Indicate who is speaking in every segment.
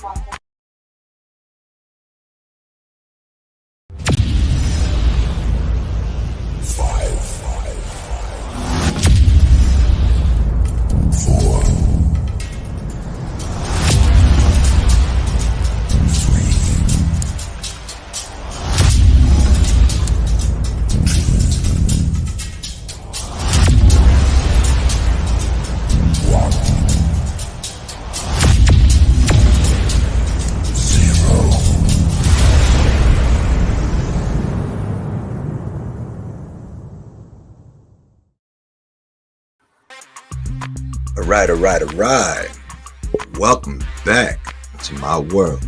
Speaker 1: All right. Welcome back to my world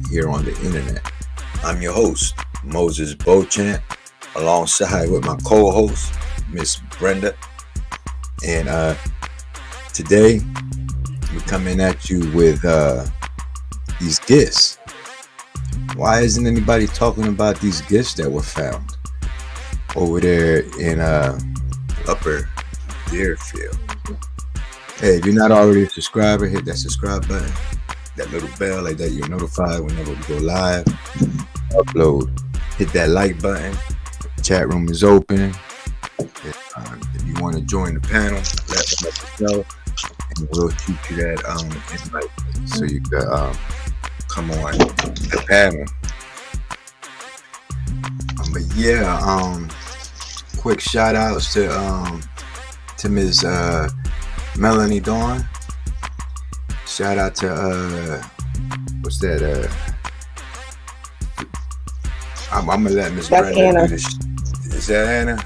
Speaker 1: here on the internet. I'm your host, Moises Beauchamp, alongside with my co-host, Miss Brenda. And today, we're coming at you with these gifts. Why isn't anybody talking about these gifts that were found over there in Upper Deerfield? Hey, if you're not already a subscriber, hit that subscribe button, that little bell, like that you're notified whenever we go live, upload. Hit that like button. The chat room is open. If you want to join the panel, let us know, and we'll shoot you that invite so you can come on the panel. But yeah, quick shout outs to Ms. Melanie Dawn. Shout out to what's that? I'm gonna let Miss Brenda
Speaker 2: Anna.
Speaker 1: do this. Is that Anna?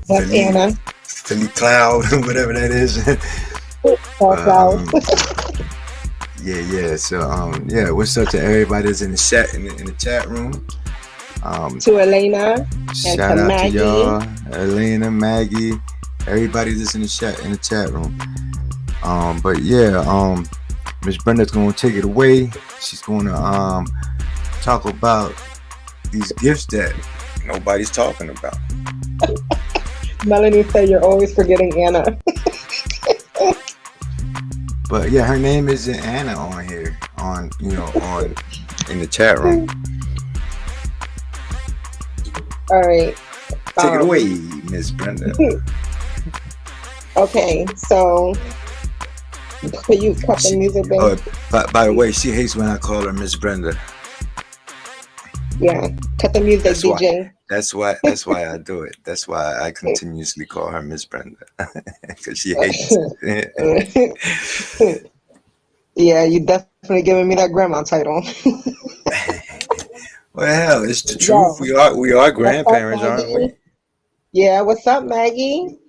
Speaker 2: That's Anna.
Speaker 1: Philly Cloud, whatever that is. Yeah. So yeah. What's up to everybody that's in the chat room?
Speaker 2: To Elena
Speaker 1: Shout
Speaker 2: and to
Speaker 1: out
Speaker 2: Maggie.
Speaker 1: to y'all, Elena, Maggie. Everybody that's in the chat room. But yeah, Miss Brenda's gonna take it away. She's gonna talk about these gifts that nobody's talking about.
Speaker 2: Melanie said you're always forgetting Anna.
Speaker 1: But yeah, her name isn't Anna on here, in the chat room.
Speaker 2: All right.
Speaker 1: Take it away, Miss Brenda.
Speaker 2: Okay, so could you cut the music back?
Speaker 1: Oh, by the way, she hates when I call her Miss Brenda.
Speaker 2: Yeah, cut the music, DJ.
Speaker 1: That's why I do it. That's why I continuously call her Miss Brenda, because she hates it.
Speaker 2: Yeah, you definitely giving me that grandma title.
Speaker 1: Well, hell, it's the truth. We are grandparents, aren't we?
Speaker 2: Yeah, what's up, Maggie?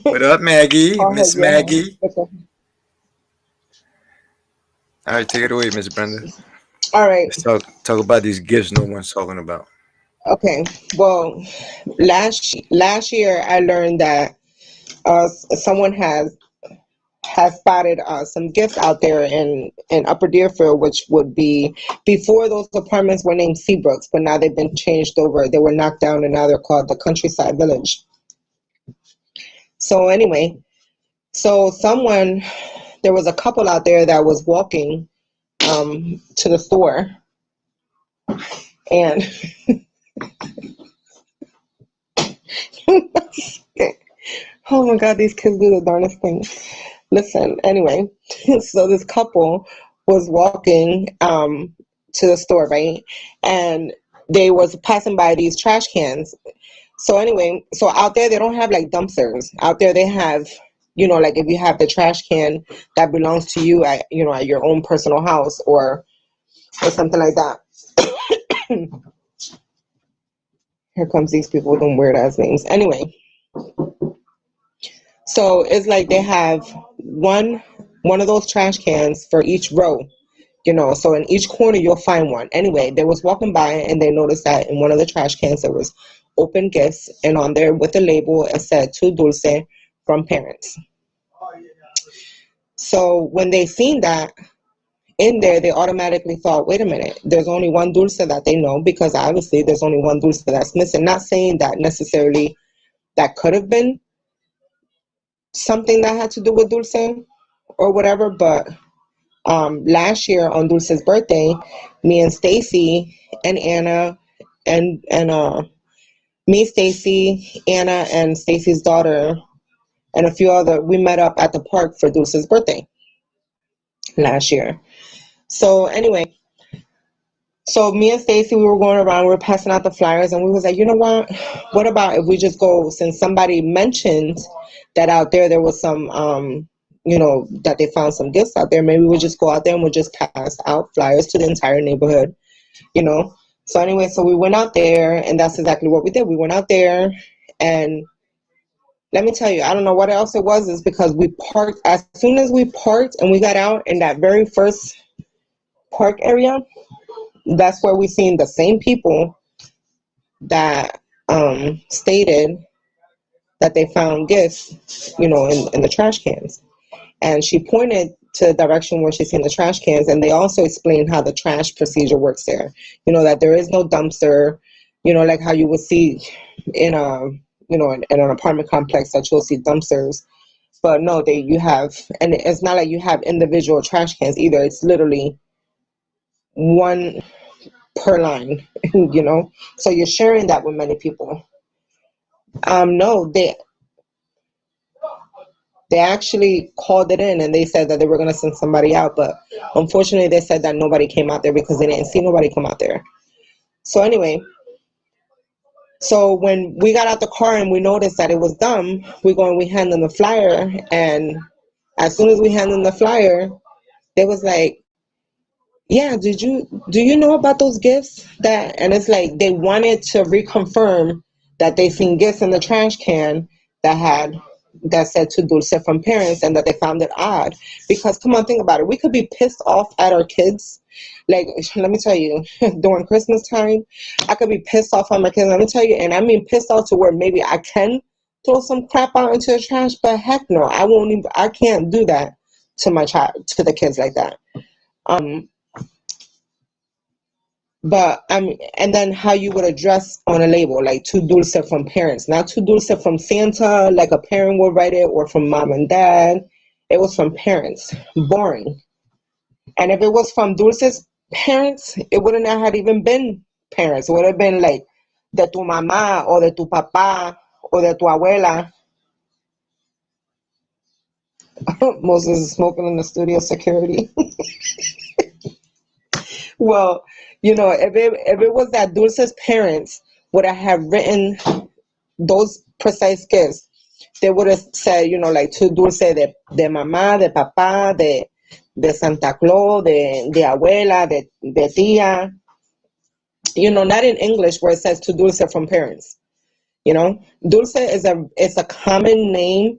Speaker 1: What up, Maggie? Miss Maggie.
Speaker 2: Okay.
Speaker 1: All right, take it away, Miss Brenda.
Speaker 2: All right.
Speaker 1: Let's talk about these gifts no one's talking about.
Speaker 2: Okay. Well, last year I learned that someone has spotted some gifts out there in Upper Deerfield, which would be before those apartments were named Seabrooks, but now they've been changed over. They were knocked down and now they're called the Countryside Village. So anyway, there was a couple out there that was walking to the store, and oh my God, these kids do the darndest things. Listen, anyway, so this couple was walking to the store, right? And they was passing by these trash cans. So anyway, so out there they don't have like dumpsters. Out there they have, like if you have the trash can that belongs to you at your own personal house or something like that. Here comes these people with them weird ass names. Anyway, so it's like they have one of those trash cans for each row. So in each corner you'll find one. Anyway, they was walking by and they noticed that in one of the trash cans there was open gifts, and on there with the label it said to Dulce from parents. So when they seen that in there, they automatically thought, wait a minute, there's only one Dulce that they know, because obviously there's only one Dulce that's missing. Not saying that necessarily that could have been something that had to do with Dulce or whatever, but last year on Dulce's birthday, me and Stacy and Anna and me, Stacy, Anna, and Stacy's daughter, and a few other, we met up at the park for Dulce's birthday last year. So anyway, so me and Stacy, we were going around, we were passing out the flyers, and we was like, you know what about if we just go, since somebody mentioned that out there was some, that they found some gifts out there, maybe we'll just go out there and we'll just pass out flyers to the entire neighborhood, you know. So anyway, so we went out there, and that's exactly what we did. We went out there, and let me tell you, I don't know what else it was, is because we parked, as soon as we parked and we got out in that very first park area, that's where we seen the same people that stated that they found gifts, in the trash cans. And she pointed to the direction where she's seen the trash cans, and they also explained how the trash procedure works there. That there is no dumpster, like how you would see in in an apartment complex, that you'll see dumpsters. But no, you have, and it's not like you have individual trash cans either. It's literally one per line, So you're sharing that with many people. No, they actually called it in, and they said that they were going to send somebody out, but unfortunately they said that nobody came out there because they didn't see nobody come out there. So anyway, so when we got out the car and we noticed that it was them, we hand them the flyer, and as soon as we hand them the flyer, they was like, yeah, do you know about those gifts? And it's like they wanted to reconfirm that they seen gifts in the trash can that said to Dulce from parents, and that they found it odd. Because come on, think about it. We could be pissed off at our kids. Like, let me tell you, during Christmas time, I could be pissed off at my kids. Let me tell you, and I mean pissed off to where maybe I can throw some crap out into the trash, but heck no, I can't do that to my child, to the kids like that. But and then how you would address on a label, like to Dulce from parents, not to Dulce from Santa, like a parent would write it, or from mom and dad. It was from parents. Boring. And if it was from Dulce's parents, it wouldn't have had even been parents. It would have been like de tu mamá, or de tu papá, or de tu abuela. Moses is smoking in the studio, security. Well, if it was that Dulce's parents would have written those precise gifts, they would have said, like to Dulce de mamá, de papá, de Santa Claus, de abuela, de tía. Not in English where it says to Dulce from parents. Dulce is a common name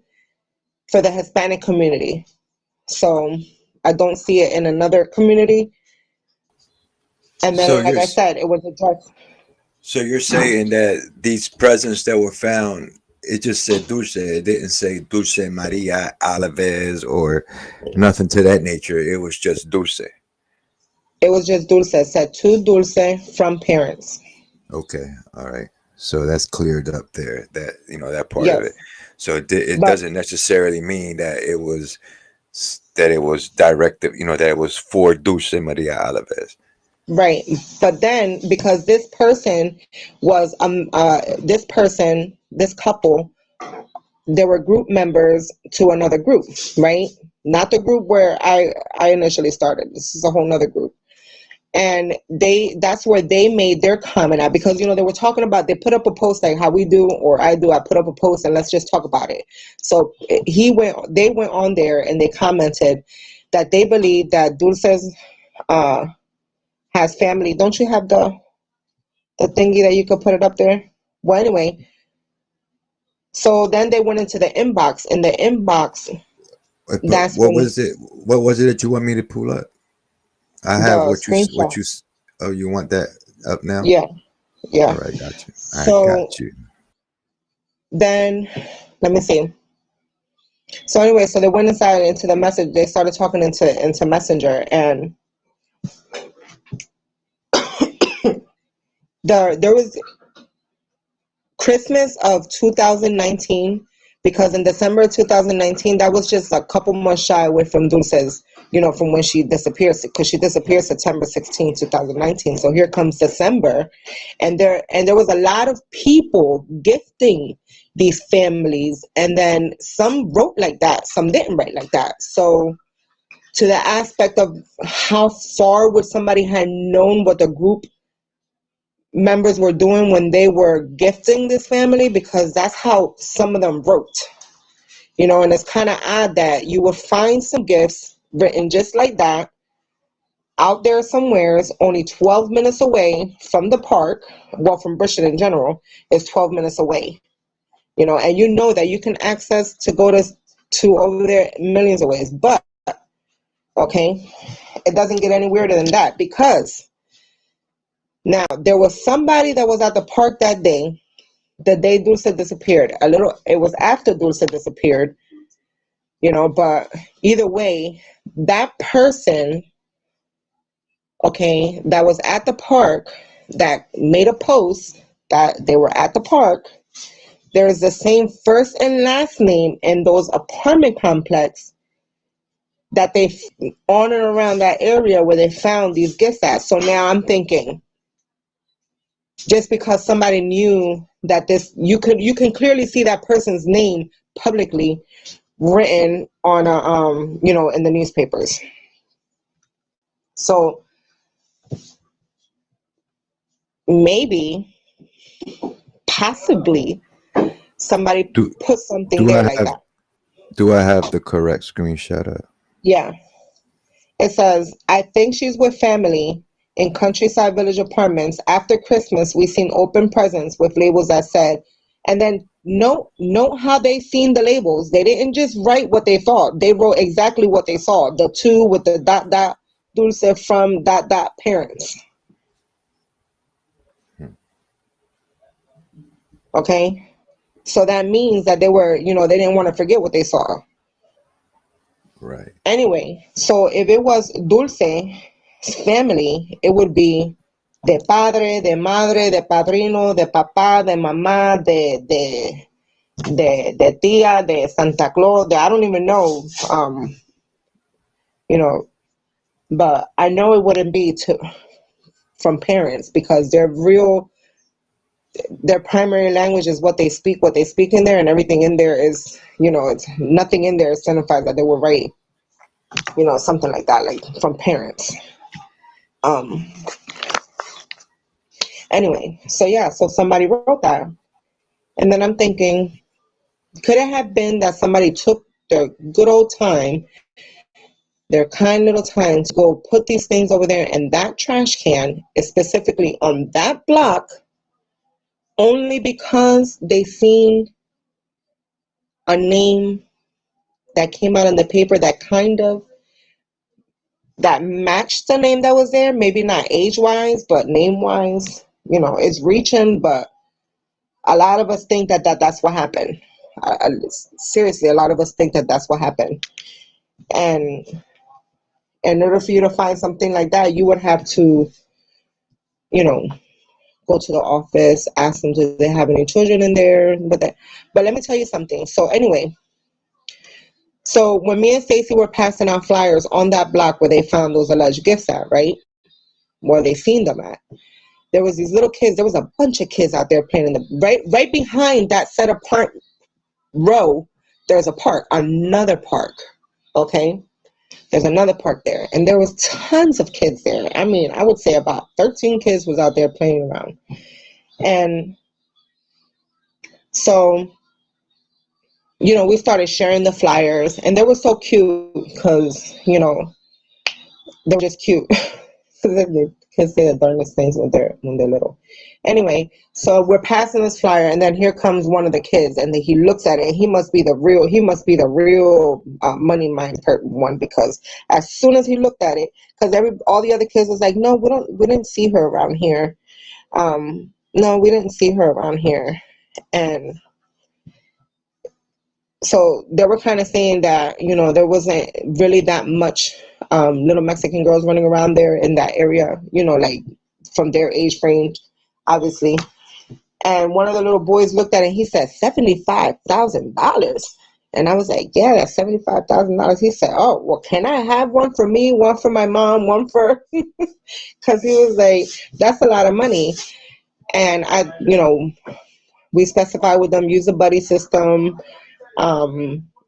Speaker 2: for the Hispanic community. So I don't see it in another community. And then, like I said, it was addressed.
Speaker 1: So you're saying that these presents that were found, it just said Dulce. It didn't say Dulce Maria Alavez or nothing to that nature. It was just Dulce.
Speaker 2: It was just Dulce. It said to Dulce from parents.
Speaker 1: Okay. All right. So that's cleared up there. That that part of it. So it doesn't necessarily mean that it was directed. That it was for Dulce Maria Alavez.
Speaker 2: Right. But then, because this person was this couple, they were group members to another group, right? Not the group where I initially started. This is a whole nother group. And that's where they made their comment at, because they were talking about, they put up a post like how we do, or I put up a post and let's just talk about it. So they went on there and they commented that they believe that Dulce's has family. Don't you have the thingy that you could put it up there? Well, anyway, so then they went into the inbox. In the inbox,
Speaker 1: what was it that you want me to pull up? I have what you. Oh, you want that up now?
Speaker 2: Yeah.
Speaker 1: All right, got you. I got you.
Speaker 2: Then let me see. So anyway, so they went inside into the message. They started talking into Messenger, and there was Christmas of 2019. because in December 2019, that was just a couple months shy away from Dulce's, from when she disappeared, because she disappeared September 16, 2019. So here comes December, and there was a lot of people gifting these families, and then some wrote like that, some didn't write like that. So to the aspect of how far would somebody have known what the group members were doing when they were gifting this family, because that's how some of them wrote, and it's kind of odd that you will find some gifts written just like that out there somewhere. It's only 12 minutes away from the park. Well, from Bushton in general, it's 12 minutes away, and that you can access to go to over there millions of ways. But okay, it doesn't get any weirder than that, because now there was somebody that was at the park that day, the day Dulce disappeared. It was after Dulce disappeared, but either way, that person, okay, that was at the park, that made a post that they were at the park, there's the same first and last name in those apartment complex that they on and around that area where they found these gifts at. So now I'm thinking, just because somebody knew that you can clearly see that person's name publicly written on in the newspapers. So maybe, possibly, somebody put something there like that.
Speaker 1: Do I have the correct screenshot up?
Speaker 2: Yeah. It says, I think she's with family in Countryside Village Apartments. After Christmas, we seen open presents with labels that said, and then note how they seen the labels. They didn't just write what they thought. They wrote exactly what they saw. The two with the ... Dulce from ... parents. Okay? So that means that they were, they didn't want to forget what they saw.
Speaker 1: Right.
Speaker 2: Anyway, so if it was Dulce's family, it would be de padre, de madre, de padrino, de papá, de mamá, de tía, de Santa Claus, I don't even know, but I know it wouldn't be from parents, because their primary language is what they speak in there, and everything in there is, it's nothing in there signifies that they were right, something like that, like from parents. Anyway, so somebody wrote that, and then I'm thinking, could it have been that somebody took their good old time, their kind little time, to go put these things over there, and that trash can is specifically on that block only because they seen a name that came out in the paper that matched the name that was there, maybe not age-wise, but name-wise, it's reaching, but a lot of us think that's what happened. Seriously, a lot of us think that's what happened. And in order for you to find something like that, you would have to, go to the office, ask them, do they have any children in there? But let me tell you something. So anyway, so when me and Stacy were passing out flyers on that block where they found those alleged gifts at, right, where they seen them at, there was these little kids. There was a bunch of kids out there playing in the right behind that set apart row. There's a park, another park. Okay, there's another park there, and there was tons of kids there. I mean, I would say about 13 kids was out there playing around. And so, we started sharing the flyers, and they were so cute because, they were just cute. The kids say the darndest things when they're little. Anyway, so we're passing this flyer, and then here comes one of the kids, and then he looks at it, and he must be the real money mind one, because as soon as he looked at it, because all the other kids was like, no, we didn't see her around here. No, we didn't see her around here. And so they were kind of saying that, there wasn't really that much little Mexican girls running around there in that area, like from their age range, obviously. And one of the little boys looked at it and he said, $75,000. And I was like, yeah, that's $75,000. He said, oh, well, can I have one for me, one for my mom, one for, because he was like, that's a lot of money. And we specify with them, use a buddy system.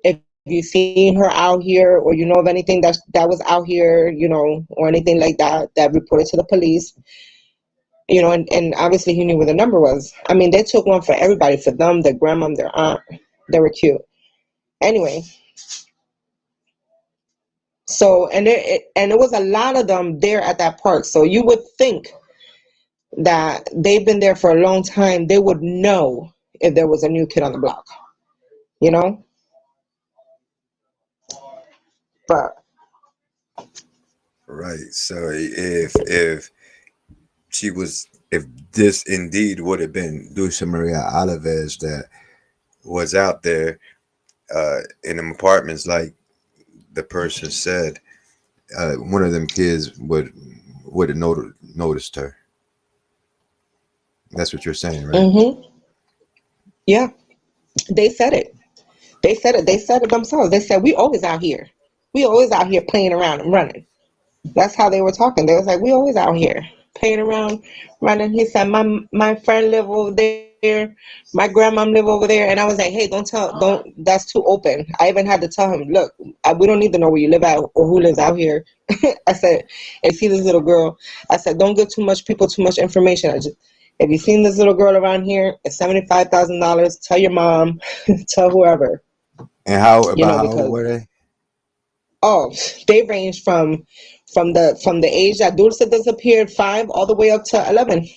Speaker 2: If you seen her out here or you know of anything that was out here, or anything like that report it to the police. And obviously he knew where the number was. I mean, they took one for everybody, for them, their grandma, their aunt. They were cute. Anyway, so and it was a lot of them there at that park. So you would think that they've been there for a long time. They would know if there was a new kid on the block, you know. But
Speaker 1: Right. So if she was, if this indeed would have been Dulce Maria Alavez that was out there in them apartments, like the person said, one of them kids would have noticed her. That's what you're saying, right?
Speaker 2: yeah, they said it. They said it. They said it themselves. They said, we always out here. We always out here playing around and running. That's how they were talking. They was like, we always out here playing around, running. He said, my friend live over there. My grandma live over there. And I was like, hey, don't, that's too open. I even had to tell him, look, we don't need to know where you live at or who lives out here. I said, if you see this little girl, I said, don't give too much information. If you seen this little girl around here, it's $75,000. Tell your mom, tell whoever.
Speaker 1: And how old were they?
Speaker 2: Oh, they range from the age that Dulce disappeared, 5, all the way up to 11.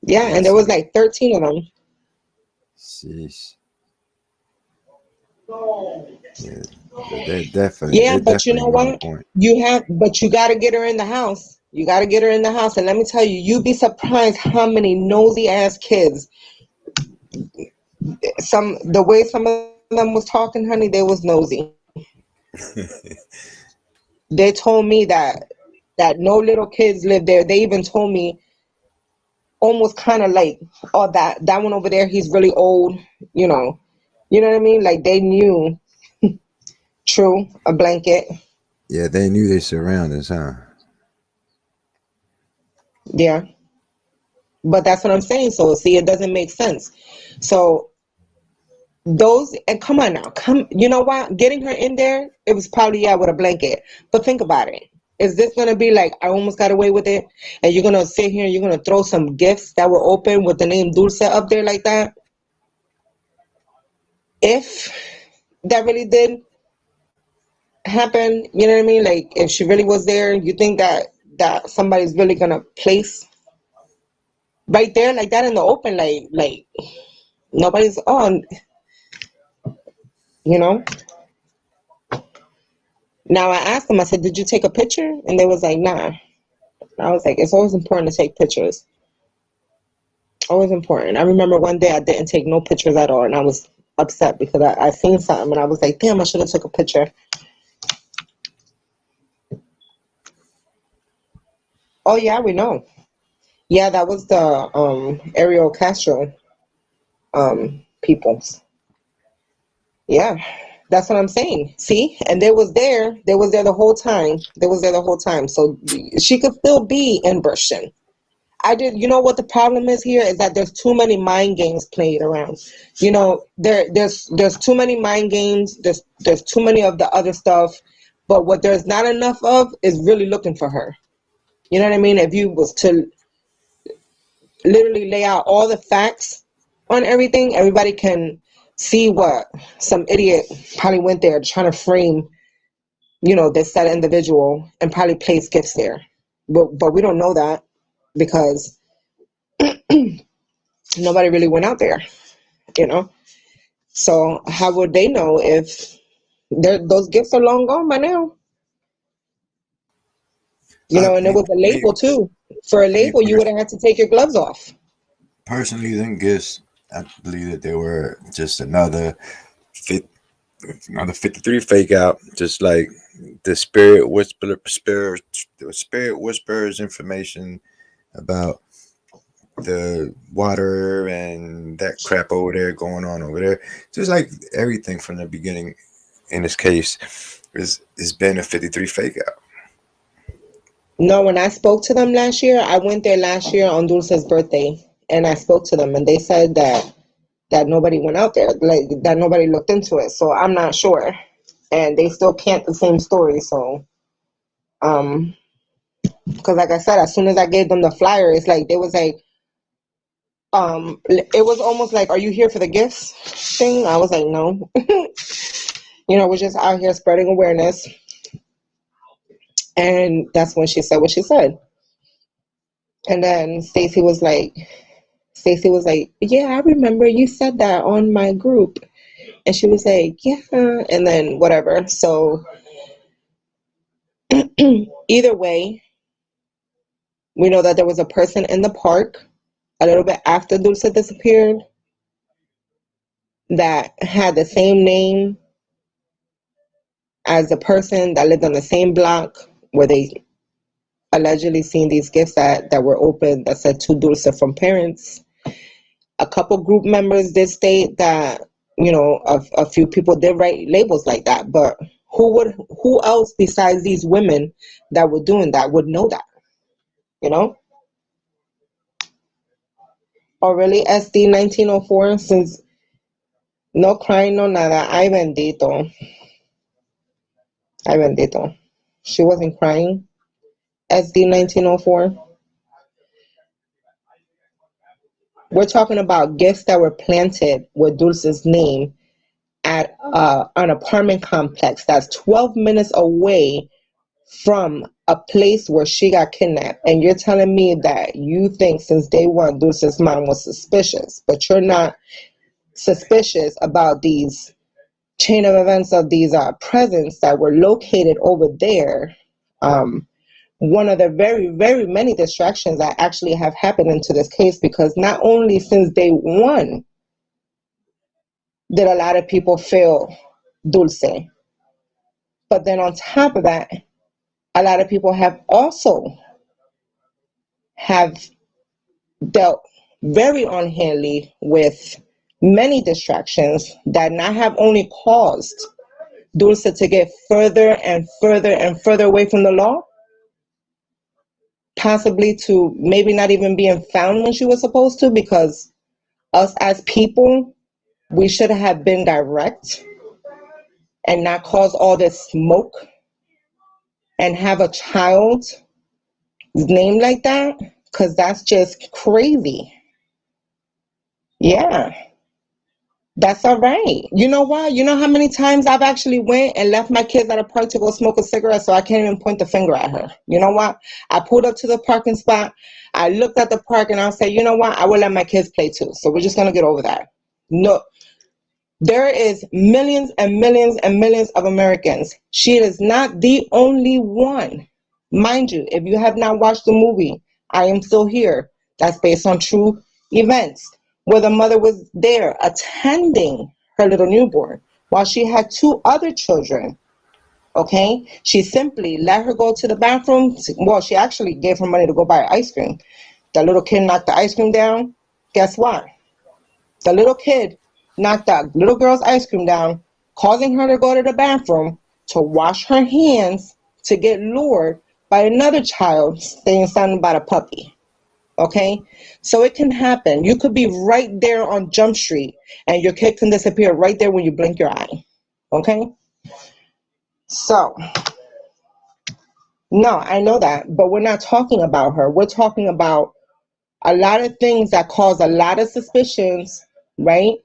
Speaker 2: Yeah, and there was like 13 of them.
Speaker 1: Sheesh. Yeah, they definitely.
Speaker 2: Yeah,
Speaker 1: They
Speaker 2: but you
Speaker 1: definitely
Speaker 2: know
Speaker 1: were on
Speaker 2: what?
Speaker 1: point.
Speaker 2: You got to get her in the house. You got to get her in the house, and let me tell you, you'd be surprised how many nosy ass kids. The way some of them was talking, honey, they was nosy. They told me that no little kids live there. They even told me almost kind of like, oh, that one over there, he's really old, you know what I mean? Like they knew. True, a blanket.
Speaker 1: Yeah, they knew their surroundings, huh?
Speaker 2: Yeah, but that's what I'm saying. So see, it doesn't make sense. So those, and come on now, you know what, getting her in there, it was probably, yeah, with a blanket. But think about it. Is this gonna be like, I almost got away with it, and you're gonna sit here and you're gonna throw some gifts that were open with the name Dulce up there like that? If that really did happen, you know what I mean? Like if she really was there, you think that somebody's really gonna place right there like that in the open, like nobody's on, you know? Now I asked them, I said, did you take a picture? And they was like, nah. I was like, it's always important to take pictures. Always important. I remember one day I didn't take no pictures at all, and I was upset because I seen something and I was like, damn, I should have took a picture. Oh yeah, we know. Yeah, that was the Ariel Castro peoples. Yeah. That's what I'm saying. See? And they was there. They was there the whole time. They was there the whole time. So she could still be in Burstyn. You know what the problem is here is that there's too many mind games played around. There's too many mind games. There's too many of the other stuff. But what there's not enough of is really looking for her. You know what I mean? If you was to literally lay out all the facts on everything, everybody can see what some idiot probably went there trying to frame, this said individual and probably place gifts there. But we don't know that because nobody really went out there, you know? So how would they know if those gifts are long gone by now? And it was a label too. For a
Speaker 1: Me
Speaker 2: label, you would have had to take your gloves off.
Speaker 1: personally, then guess I believe that they were just another 53 fake out, just like the spirit whispers information about the water and that crap over there going on over there. Just like everything from the beginning in this case is been a 53 fake out.
Speaker 2: No, when I spoke to them last year, I went there last year on Dulce's birthday, and I spoke to them, and they said that nobody went out there, like that nobody looked into it. So I'm not sure, and they still can't the same story. So, because like I said, as soon as I gave them the flyer, it's like they was like, it was almost like, "Are you here for the gifts thing?" I was like, "No." We're just out here spreading awareness. And that's when she said what she said. And then Stacy was like, "Yeah, I remember you said that on my group." And she was like, "Yeah," and then whatever. So either way, we know that there was a person in the park a little bit after Dulce disappeared that had the same name as the person that lived on the same block where they allegedly seen these gifts that were opened that said to Dulce from parents. A couple group members did state that, a few people did write labels like that, but who else besides these women that were doing that would know that, you know? Or really SD 1904, since no crying, no nada, ay bendito. Ay bendito. She wasn't crying. SD 1904. We're talking about gifts that were planted with Dulce's name at an apartment complex that's 12 minutes away from a place where she got kidnapped. And you're telling me that you think since day one Dulce's mom was suspicious, but you're not suspicious about these chain of events of these presents that were located over there. One of the very, very many distractions that actually have happened into this case, because not only since day one did a lot of people fail Dulce, but then on top of that, a lot of people have also have dealt very unhandily with many distractions that not have only caused Dulce to get further and further and further away from the law, possibly to maybe not even being found when she was supposed to, because us as people, we should have been direct and not cause all this smoke and have a child's name like that, because that's just crazy. Yeah. That's all right. You know what? You know how many times I've actually went and left my kids at a park to go smoke a cigarette so I can't even point the finger at her. You know what? I pulled up to the parking spot. I looked at the park and I said, you know what? I will let my kids play too. So we're just going to get over that. No, there is millions and millions and millions of Americans. She is not the only one. Mind you, if you have not watched the movie, I Am Still Here, that's based on true events, where the mother was there attending her little newborn while she had two other children. Okay? She simply let her go to the bathroom. Well, she actually gave her money to go buy ice cream. The little kid knocked the ice cream down. Guess what? The little kid knocked that little girl's ice cream down, causing her to go to the bathroom to wash her hands to get lured by another child saying something about a puppy. Okay? So it can happen. You could be right there on Jump Street and your kid can disappear right there when you blink your eye. Okay? So, no, I know that, but we're not talking about her. We're talking about a lot of things that cause a lot of suspicions, right?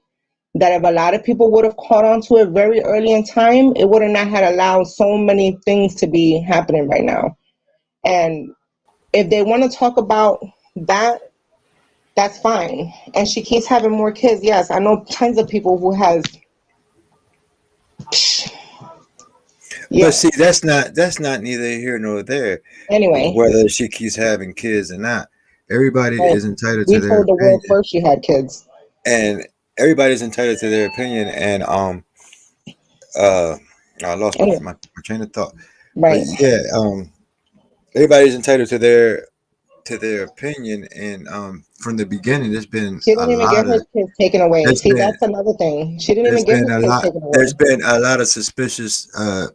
Speaker 2: That if a lot of people would have caught on to it very early in time, it would have not had allowed so many things to be happening right now. And if they want to talk about that, that's fine. And she keeps having more kids. Yes, I know tons of people who has.
Speaker 1: But
Speaker 2: Yeah.
Speaker 1: see, that's not neither here nor there.
Speaker 2: Anyway,
Speaker 1: Whether she keeps having kids or not, everybody is entitled
Speaker 2: we
Speaker 1: to their
Speaker 2: told the world
Speaker 1: opinion,
Speaker 2: first she had kids.
Speaker 1: and everybody's entitled to their opinion. And uh, I lost my,
Speaker 2: Anyway,
Speaker 1: my, my train of thought. But
Speaker 2: right.
Speaker 1: yeah, everybody's entitled to their to their opinion, and from the beginning,
Speaker 2: She didn't even get her kids taken away.
Speaker 1: there's
Speaker 2: See,
Speaker 1: been
Speaker 2: that's another thing. She didn't even
Speaker 1: there's
Speaker 2: get
Speaker 1: been
Speaker 2: her
Speaker 1: a
Speaker 2: kids
Speaker 1: lot
Speaker 2: taken
Speaker 1: there's
Speaker 2: away.
Speaker 1: been a lot of suspicious uh,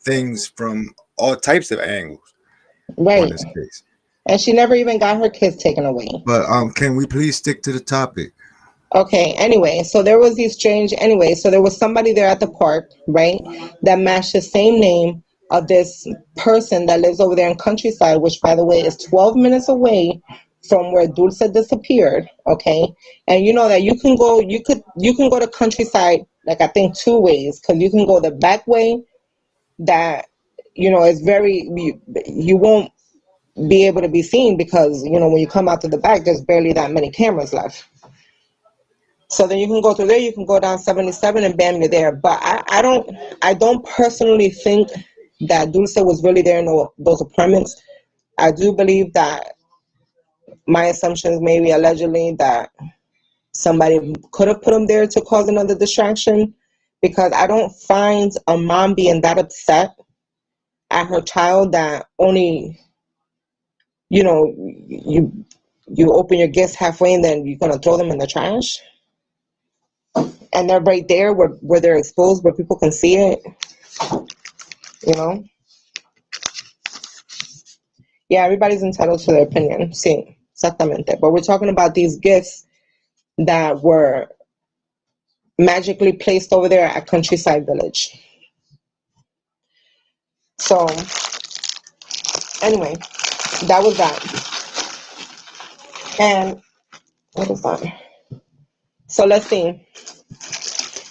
Speaker 1: things from all types of angles on
Speaker 2: Right.
Speaker 1: this case.
Speaker 2: And she never even got her kids taken away.
Speaker 1: But can we please stick to the topic?
Speaker 2: Okay, anyway, so there was these strange, anyway, so there was somebody there at the park, right, that matched the same name of this person that lives over there in Countryside, which, by the way, is 12 minutes away from where Dulce disappeared, okay? And you know that you can go to Countryside, like, I think two ways, because you can go the back way that, is very, you won't be able to be seen because, when you come out to the back, there's barely that many cameras left. So then you can go through there, you can go down 77 and bam, you're there. But I don't personally think that Dulce was really there in those apartments. I do believe that my assumptions maybe allegedly that somebody could have put him there to cause another distraction, because I don't find a mom being that upset at her child that only, you open your gifts halfway and then you're gonna throw them in the trash. And they're right there where they're exposed, where people can see it, you know? Yeah, everybody's entitled to their opinion. Sí, exactamente. But we're talking about these gifts that were magically placed over there at Countryside Village. So, anyway, that was that. And what is that? So let's see.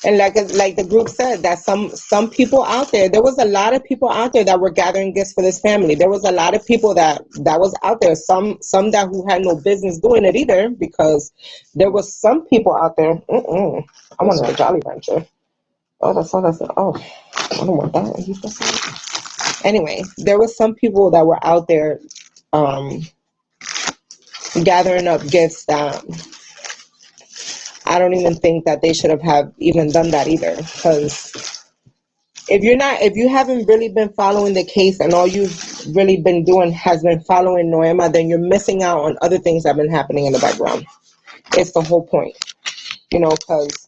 Speaker 2: And like the group said, that some people out there was a lot of people out there that were gathering gifts for this family. There was a lot of people that was out there. Some that who had no business doing it either, because there was some people out there. I wanted a Jolly Rancher. Oh, that's all that's. Oh, I don't want that. Anyway, there was some people that were out there, gathering up gifts that I don't even think that they should have even done that either, because if you haven't really been following the case and all you've really been doing has been following Noema, then you're missing out on other things that have been happening in the background. It's the whole point, because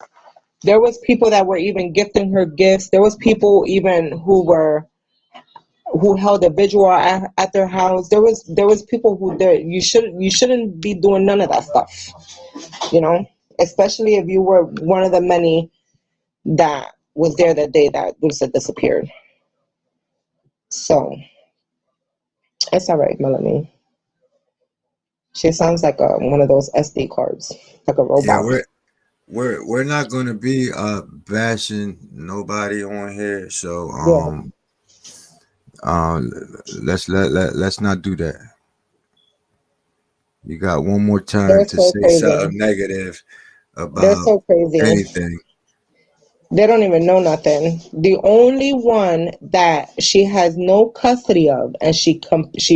Speaker 2: there was people that were even gifting her gifts. There was people even who held a vigil at their house. There was people who you shouldn't be doing none of that stuff, especially if you were one of the many that was there that day that Dulce disappeared. So it's all right, Melanie. She sounds like one of those SD cards, like a
Speaker 1: Yeah,
Speaker 2: robot.
Speaker 1: we're not going to be bashing nobody on here, so
Speaker 2: Yeah,
Speaker 1: uh, let's not do that. You got one more time
Speaker 2: they're
Speaker 1: to
Speaker 2: so
Speaker 1: say
Speaker 2: crazy.
Speaker 1: something negative
Speaker 2: They're
Speaker 1: about
Speaker 2: so crazy.
Speaker 1: anything.
Speaker 2: They don't even know nothing. The only one that she has no custody of, and she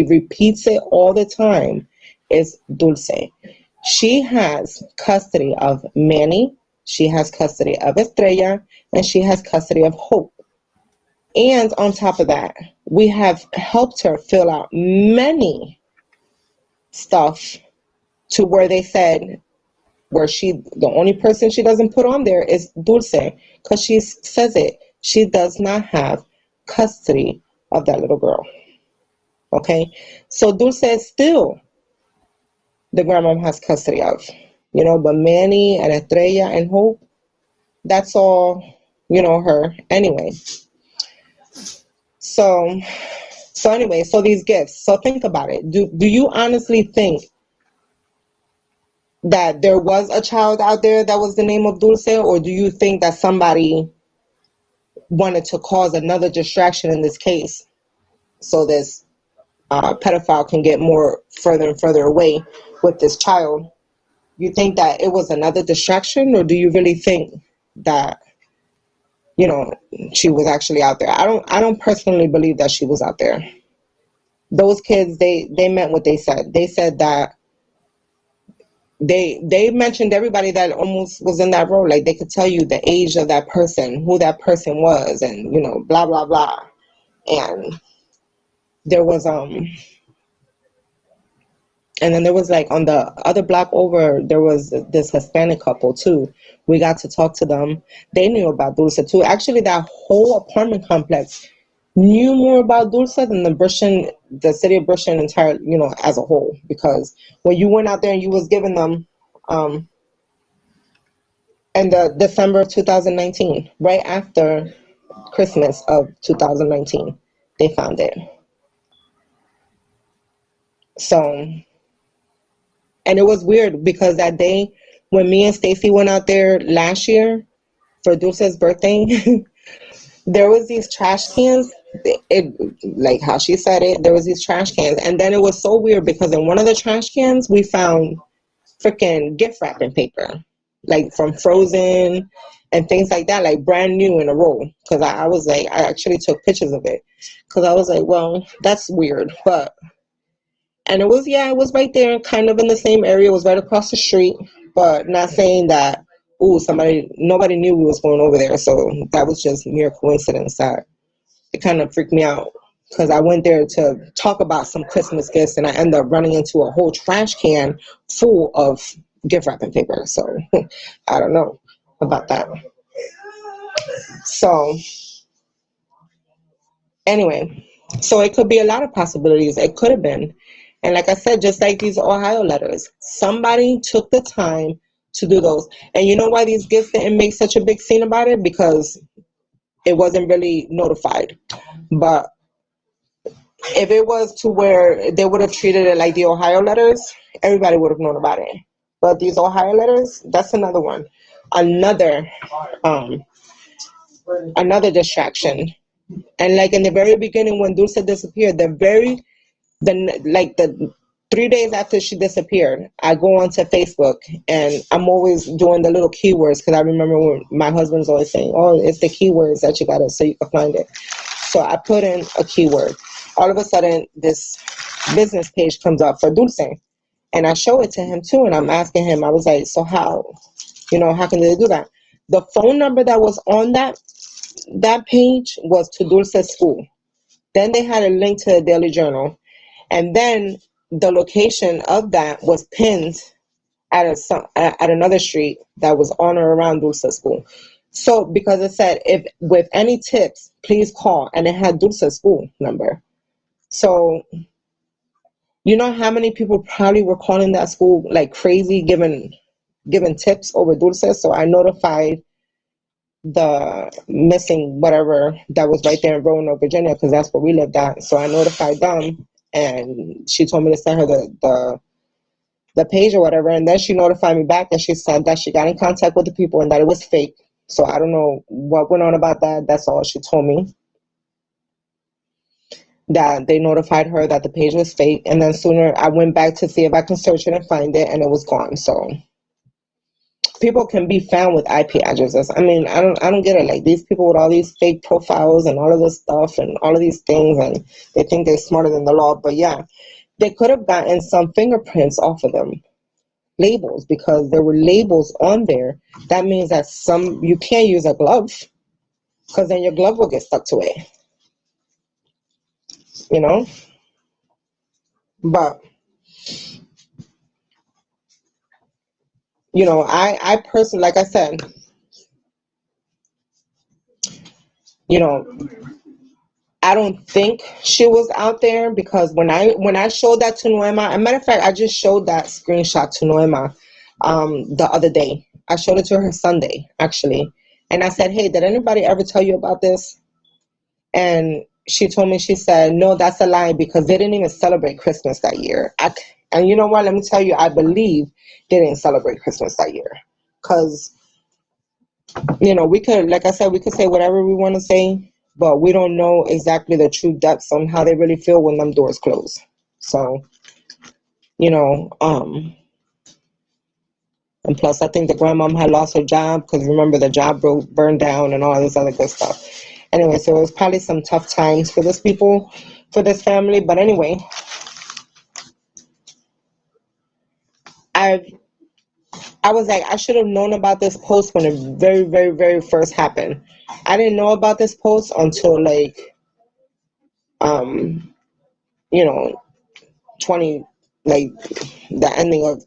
Speaker 2: repeats it all the time, is Dulce. She has custody of Manny, she has custody of Estrella, and she has custody of Hope. And on top of that, we have helped her fill out many stuff to where they said the only person she doesn't put on there is Dulce, because she says it. She does not have custody of that little girl. Okay, so Dulce is still the grandmom has custody of, but Manny and Estrella and Hope, that's all, her anyway. So anyway, so these gifts. So think about it. Do you honestly think that there was a child out there that was the name of Dulce, or do you think that somebody wanted to cause another distraction in this case so this pedophile can get more further and further away with this child? You think that it was another distraction, or do you really think that she was actually out there? I don't personally believe that she was out there. Those kids, they meant what they said. They said that they mentioned everybody that almost was in that role. Like, they could tell you the age of that person, who that person was, and blah blah blah. And there was And then there was like on the other block over, there was this Hispanic couple too. We got to talk to them. They knew about Dulce too. Actually, that whole apartment complex knew more about Dulce than the city of Brooklyn entire, as a whole. Because when you went out there and you was giving them, um, in the December of 2019, right after Christmas of 2019, they found it. So, and it was weird because that day when me and Stacy went out there last year for Dulce's birthday, there was these trash cans. It, like how she said it, there was these trash cans, and then it was so weird because in one of the trash cans we found freaking gift wrapping paper, like from Frozen and things like that, like brand new in a roll. Because I was like, I actually took pictures of it because I was like, well, that's weird, but. And it was, yeah, it was right there, kind of in the same area. It was right across the street, but not saying that, nobody knew we was going over there. So that was just mere coincidence that it kind of freaked me out because I went there to talk about some Christmas gifts and I ended up running into a whole trash can full of gift wrapping paper. So I don't know about that. So anyway, so it could be a lot of possibilities. It could have been. And like I said, just like these Ohio letters, somebody took the time to do those. And you know why these gifts didn't make such a big scene about it? Because it wasn't really notified. But if it was to where they would have treated it like the Ohio letters, everybody would have known about it. But these Ohio letters, that's another one. Another um another distraction. And like in the very beginning when Dulce disappeared, the 3 days after she disappeared, I go onto Facebook and I'm always doing the little keywords because I remember when my husband's always saying, "Oh, it's the keywords that you gotta so you can find it." So I put in a keyword. All of a sudden, this business page comes up for Dulce, and I show it to him too. And I'm asking him, I was like, "So how can they do that?" The phone number that was on that page was to Dulce's school. Then they had a link to the Daily Journal. And then the location of that was pinned at another street that was on or around Dulce's school. So because it said, if with any tips, please call, and it had Dulce's school number. So you know how many people probably were calling that school like crazy, giving tips over Dulce. So I notified the missing whatever that was right there in Roanoke, Virginia, because that's where we lived at. So I notified them, and she told me to send her the page or whatever. And then she notified me back, and she said that she got in contact with the people and that it was fake. So I don't know what went on about that. That's all she told me. That they notified her that the page was fake, and then sooner I went back to see if I can search it and find it, and it was gone. So people can be found with IP addresses. I mean, I don't get it. Like these people with all these fake profiles and all of this stuff and all of these things, and they think they're smarter than the law. But yeah, they could have gotten some fingerprints off of them, labels, because there were labels on there. That means that you can't use a glove because then your glove will get stuck to it. You know, but I personally, like I said, you know, I don't think she was out there because when I showed that to Noema, as a matter of fact, I just showed that screenshot to Noema the other day. I showed it to her Sunday, actually. And I said, "Hey, did anybody ever tell you about this?" And she told me, she said, "No, that's a lie because they didn't even celebrate Christmas that year." And you know what? Let me tell you, I believe they didn't celebrate Christmas that year. Because, we could, like I said, we could say whatever we want to say, but we don't know exactly the true depths on how they really feel when them doors close. So, you know, um, and plus I think the grandmom had lost her job because remember the job burned down and all this other good stuff. Anyway, so it was probably some tough times for this family. But anyway, I was like, I should have known about this post when it very, very, very first happened. I didn't know about this post until like, um, you know, 20, like the ending of,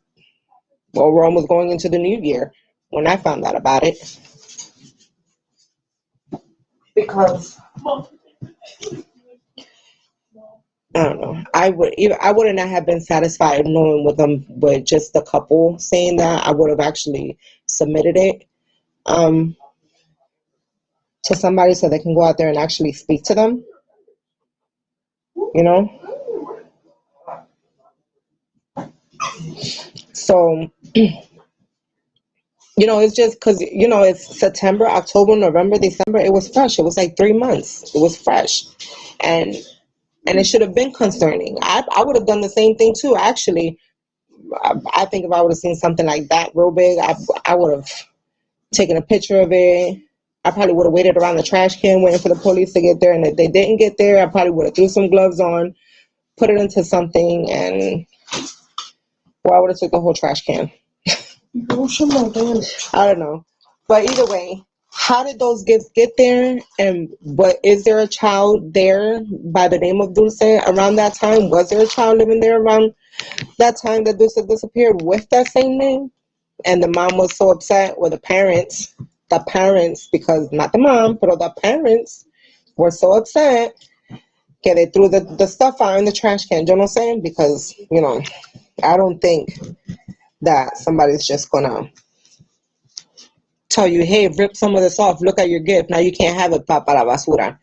Speaker 2: well, we're almost going into the new year when I found out about it. Because I don't know, I would not have been satisfied knowing with them with just the couple saying that. I would have actually submitted it um to somebody so they can go out there and actually speak to them, you know. So it's just because it's September, October, November, December. It was fresh. It was like 3 months. It was fresh, and it should have been concerning. I would have done the same thing too. Actually, I think if I would have seen something like that real big, I would have taken a picture of it. I probably would have waited around the trash can waiting for the police to get there, and if they didn't get there, I probably would have threw some gloves on, put it into something, and I would have took the whole trash can. I don't know. But either way, how did those gifts get there? And is there a child there by the name of Dulce around that time? Was there a child living there around that time that Dulce disappeared with that same name? And the mom was so upset, or the parents, because not the mom, but the parents were so upset that they threw the stuff out in the trash can. You know what I'm saying? Because, I don't think that somebody's just gonna tell you, hey, rip some of this off, look at your gift, now you can't have it, pa para basura.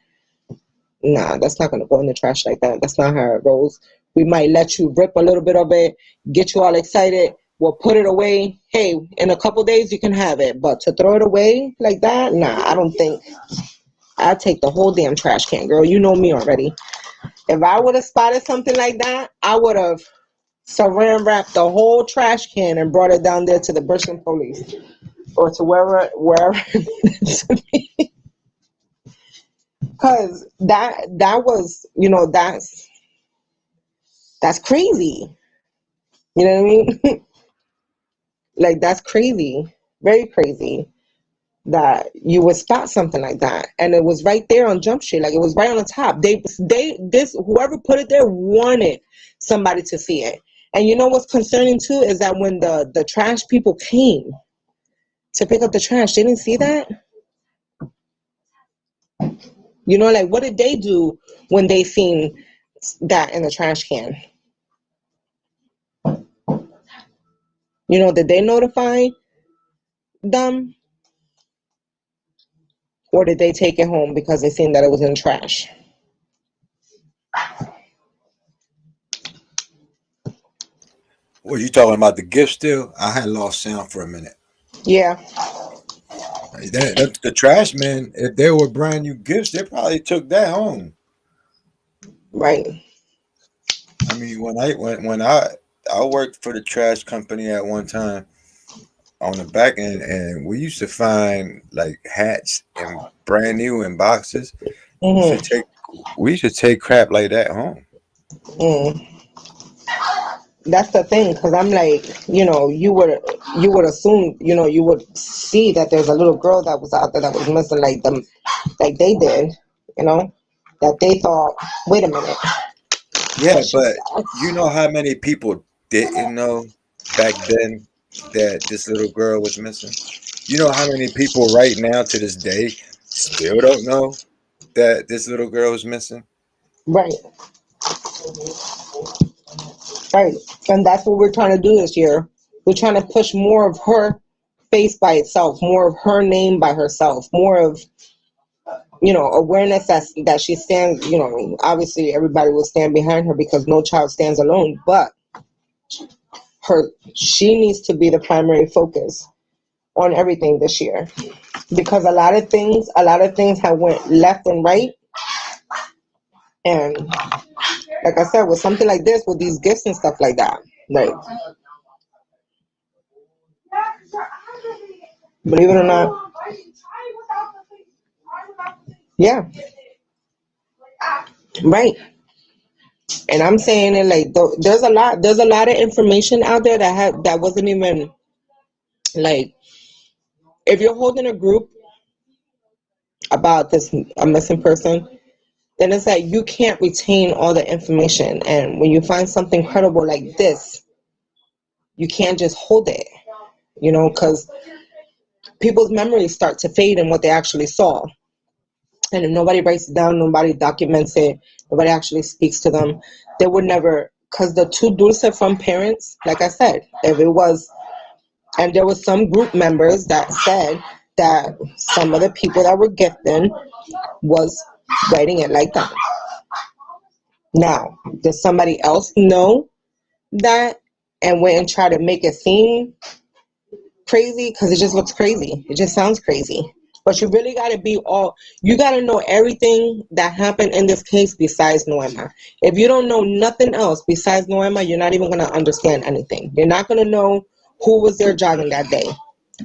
Speaker 2: Nah, that's not gonna go in the trash like that. That's not how it rolls. We might let you rip a little bit of it, get you all excited, we'll put it away. Hey, in a couple days you can have it, but to throw it away like that, nah, I don't think. I'd take the whole damn trash can, girl. You know me already. If I would have spotted something like that, I would have saran wrapped the whole trash can and brought it down there to the Brooklyn police, or to wherever to be. Because that was, that's crazy. You know what I mean? Like, that's crazy, very crazy, that you would spot something like that, and it was right there on Jump Street, like it was right on the top. Whoever put it there wanted somebody to see it. And you know what's concerning too is that when the trash people came to pick up the trash, they didn't see that. Like, what did they do when they seen that in the trash can? Did they notify them, or did they take it home because they seen that it was in trash?
Speaker 1: Were you talking about the gift still? I had lost sound for a minute.
Speaker 2: Yeah.
Speaker 1: The trash man, if they were brand new gifts, they probably took that home.
Speaker 2: Right.
Speaker 1: I mean, when I worked for the trash company at one time on the back end, and we used to find like hats and brand new in boxes.
Speaker 2: Mm-hmm.
Speaker 1: We should take crap like that home.
Speaker 2: Mm. That's the thing, because I'm like, you would assume, you would see that there's a little girl that was out there that was missing, like them, like they did, that they thought, wait a minute.
Speaker 1: Yeah, but you know how many people didn't know back then that this little girl was missing? You know how many people right now to this day still don't know that this little girl is missing?
Speaker 2: Right. Right. And that's what we're trying to do this year. We're trying to push more of her face by itself, more of her name by herself, more of, awareness that she stands, obviously everybody will stand behind her because no child stands alone, but she needs to be the primary focus on everything this year, because a lot of things have went left and right. And like I said, with something like this, with these gifts and stuff like that, like, believe it or not, yeah, right. And I'm saying it like, there's a lot of information out there that wasn't even, like, if you're holding a group about a missing person, then it's like you can't retain all the information. And when you find something credible like this, you can't just hold it, because people's memories start to fade in what they actually saw. And if nobody writes it down, nobody documents it, nobody actually speaks to them, they would never, because the two Dulce from parents, like I said, if it was, and there was some group members that said that some of the people that were gifted was writing it like that. Now, does somebody else know that and went and try to make it seem crazy? Because it just looks crazy. It just sounds crazy. But you really got to you got to know everything that happened in this case besides Noema. If you don't know nothing else besides Noema, you're not even going to understand anything. You're not going to know who was there jogging that day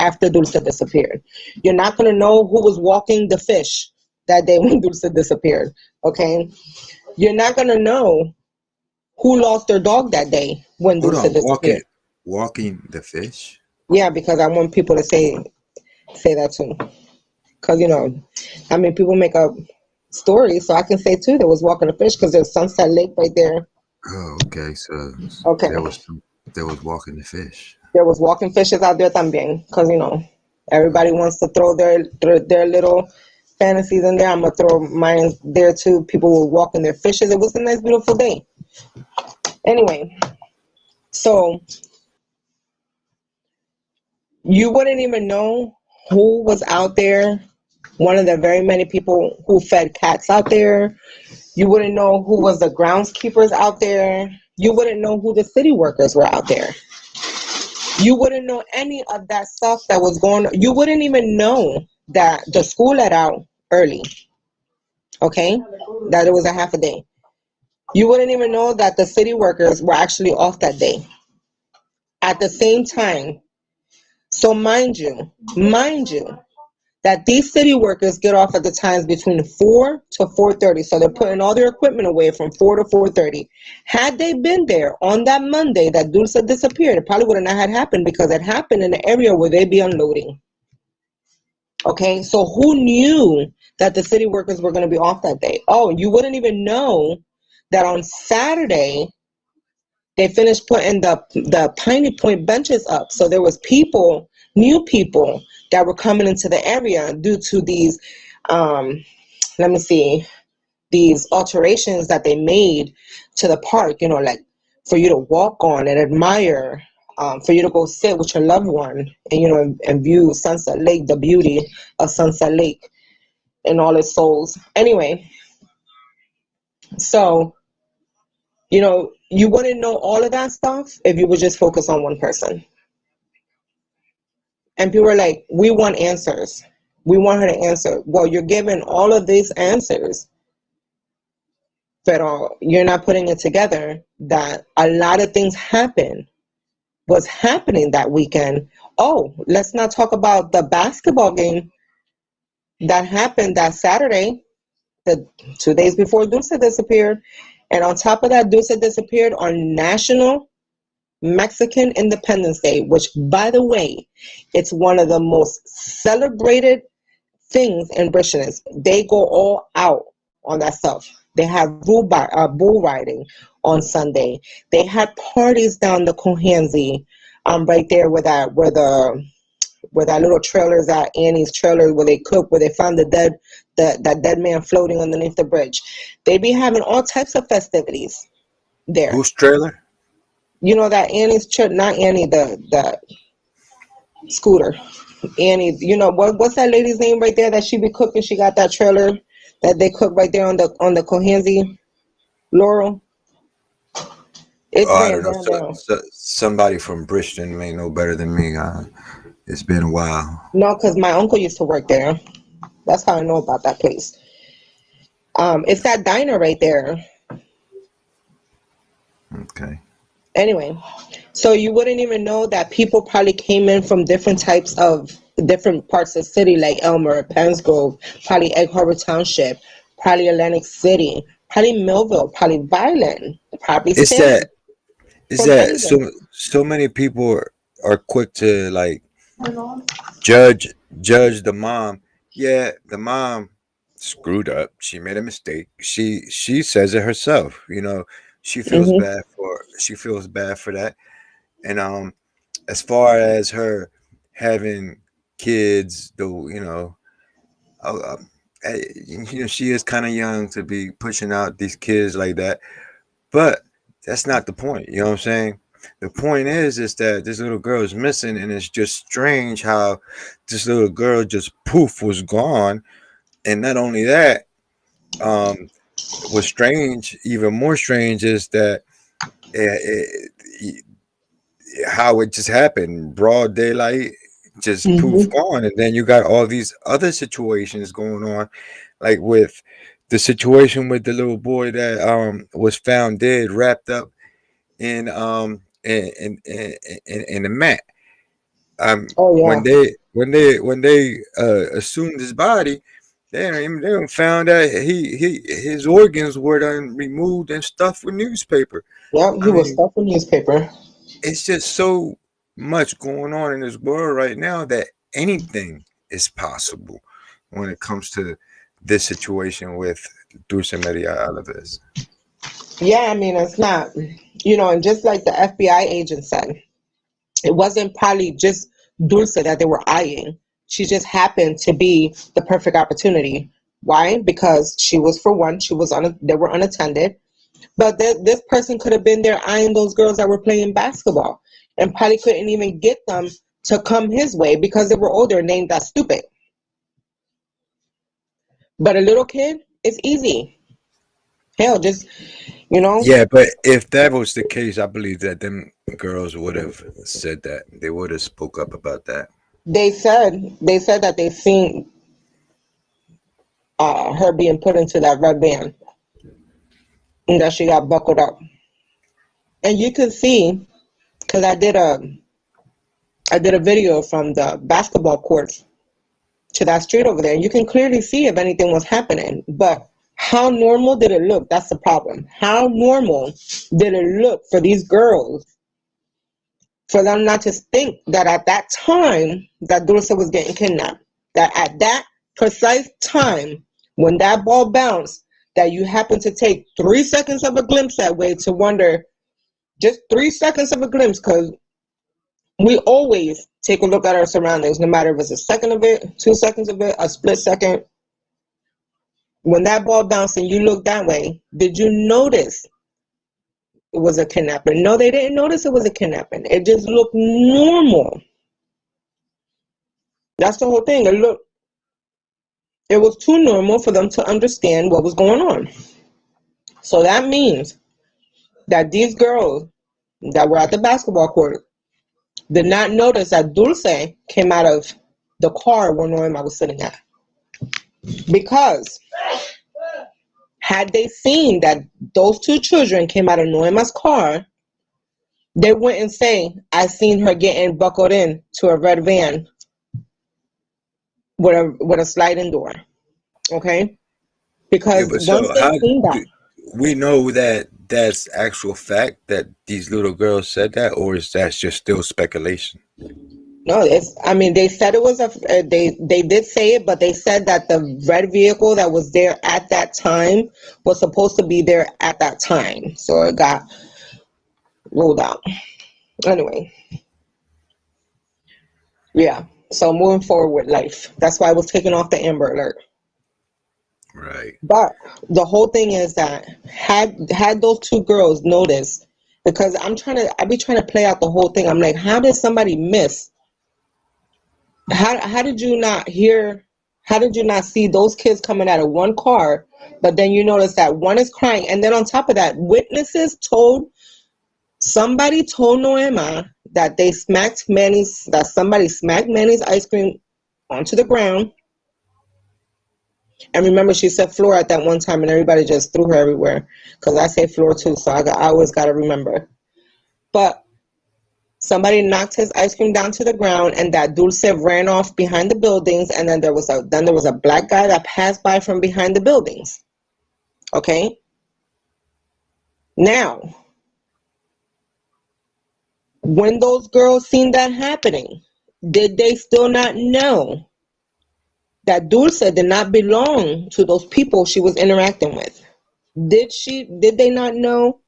Speaker 2: after Dulce disappeared. You're not going to know who was walking the fish that day when Dulce disappeared. Okay? You're not going to know who lost their dog that day when
Speaker 1: Hold
Speaker 2: Dulce
Speaker 1: on,
Speaker 2: disappeared.
Speaker 1: walking the fish.
Speaker 2: Yeah, because I want people to say that too. Because, people make up stories, so I can say too, there was walking the fish because there's Sunset Lake right there.
Speaker 1: Oh, okay. So
Speaker 2: Okay.
Speaker 1: there was walking the fish.
Speaker 2: There was walking fishes out there también, because, everybody wants to throw their little fantasies in there. I'm going to throw mine there too. People were walking their fishes. It was a nice, beautiful day. Anyway, so you wouldn't even know who was out there. One of the very many people who fed cats out there. You wouldn't know who was the groundskeepers out there. You wouldn't know who the city workers were out there. You wouldn't know any of that stuff that was going on. You wouldn't even know that the school let out early. Okay? That it was a half a day. You wouldn't even know that the city workers were actually off that day. At the same time, so mind you, that these city workers get off at the times between 4 to 4:30. So they're putting all their equipment away from 4 to 4:30. Had they been there on that Monday that Dulce disappeared, it probably would have not had happened because it happened in the area where they'd be unloading. Okay, so who knew that the city workers were going to be off that day? Oh, you wouldn't even know that on Saturday they finished putting the Piney Point benches up. So there was new people that were coming into the area due to these, these alterations that they made to the park, like for you to walk on and admire, for you to go sit with your loved one and, and view Sunset Lake, the beauty of Sunset Lake and all its souls. Anyway, so, you wouldn't know all of that stuff if you would just focus on one person. And people are like, we want answers. We want her to answer. Well, you're given all of these answers, but you're not putting it together that a lot of things was happening that weekend. Oh, let's not talk about the basketball game that happened that Saturday, the 2 days before Dulce disappeared. And on top of that, Dulce disappeared on National Mexican Independence Day, which, by the way, it's one of the most celebrated things in Britain. They go all out on that stuff. They have bull riding on Sunday. They had parties down the Cohansey, right there where that little trailer is at, Annie's trailer, where they cook, where they found that dead man floating underneath the bridge. They be having all types of festivities there.
Speaker 1: Whose trailer?
Speaker 2: That Annie's not Annie, the scooter. Annie, what's that lady's name right there that she be cooking? She got that trailer that they cook right there on the Cohansey, Laurel. It's
Speaker 1: I don't know. Somebody from Bristol may know better than me. It's been a while.
Speaker 2: No, because my uncle used to work there. That's how I know about that place. It's that diner right there.
Speaker 1: Okay.
Speaker 2: Anyway, so you wouldn't even know that people probably came in from different parts of the city, like Elmer, Pensgrove, probably Egg Harbor Township, probably Atlantic City, probably Millville, probably Violin, probably Stanton.
Speaker 1: Is that so many people are quick to like judge the mom? Yeah, the mom screwed up. She made a mistake. She says it herself.
Speaker 2: Hmm.
Speaker 1: She feels bad for that. And as far as her having kids, though, uh, uh, she is kind of young to be pushing out these kids like that. But that's not the point. You know what I'm saying? The point is that this little girl is missing, and it's just strange how this little girl just poof was gone. And not only that, um, what's strange, even more strange, is that it, how it just happened, broad daylight, just poof
Speaker 2: Hmm.
Speaker 1: gone, and then you got all these other situations going on, like with the situation with the little boy that was found dead, wrapped up in the mat.
Speaker 2: Oh
Speaker 1: When
Speaker 2: yeah.
Speaker 1: they assumed his body, they found that his organs were done removed and stuffed with newspaper.
Speaker 2: Yep.
Speaker 1: I
Speaker 2: He was
Speaker 1: mean,
Speaker 2: stuffed with newspaper.
Speaker 1: it's just so much going on in this world right now that anything is possible when it comes to this situation with Dulce Maria Alavez.
Speaker 2: Yeah, I mean, it's not, and just like the FBI agent said, it wasn't probably just Dulce that they were eyeing. She just happened to be the perfect opportunity. Why? Because she was, for one, they were unattended. But this person could have been there eyeing those girls that were playing basketball and probably couldn't even get them to come his way because they were older and they ain't that stupid. But a little kid, it's easy. Hell, just, you know,
Speaker 1: Yeah, but if that was the case, I believe that them girls would have said that. They would have spoke up about that.
Speaker 2: they said that they seen her being put into that red van and that she got buckled up. And you can see, because I did a video from the basketball courts to that street over there, and you can clearly see if anything was happening. But how normal did it look? That's the problem. How normal did it look for these girls for them not to think that at that time that Dulce was getting kidnapped? That at that precise time when that ball bounced, that you happen to take 3 seconds of a glimpse that way to wonder, just 3 seconds of a glimpse, because we always take a look at our surroundings, no matter if it's a second of it, 2 seconds of it, a split second. When that ball bounced and you looked that way, did you notice it was a kidnapping? No, they didn't notice it was a kidnapping. It just looked normal. That's the whole thing. It was too normal for them to understand what was going on. So that means that these girls that were at the basketball court did not notice that Dulce came out of the car where Norma was sitting at. Because had they seen that those two children came out of Norma's car, they wouldn't say, I seen her getting buckled in to a red van with a sliding door. Okay?
Speaker 1: Yeah,
Speaker 2: Because
Speaker 1: but
Speaker 2: once
Speaker 1: so
Speaker 2: they seen that,
Speaker 1: do we know that that's actual fact that these little girls said that, or is that just still speculation?
Speaker 2: no, it's. I mean, they said it was they did say it, but they said that the red vehicle that was there at that time was supposed to be there at that time, so it got ruled out. Anyway, yeah. So moving forward with life, that's why I was taken off the Amber Alert.
Speaker 1: Right.
Speaker 2: But the whole thing is that had those two girls noticed, because I be trying to play out the whole thing. I'm like, how did somebody miss? How did you not hear? How did you not see those kids coming out of one car? But then you notice that one is crying, and then on top of that, somebody told Noema that somebody smacked Manny's ice cream onto the ground. And remember, she said floor at that one time, and everybody just threw her everywhere. Because I say floor too, so I always got to remember. But somebody knocked his ice cream down to the ground, and that Dulce ran off behind the buildings. And then there was a black guy that passed by from behind the buildings. Okay. Now, when those girls seen that happening, did they still not know that Dulce did not belong to those people she was interacting with. Did they not know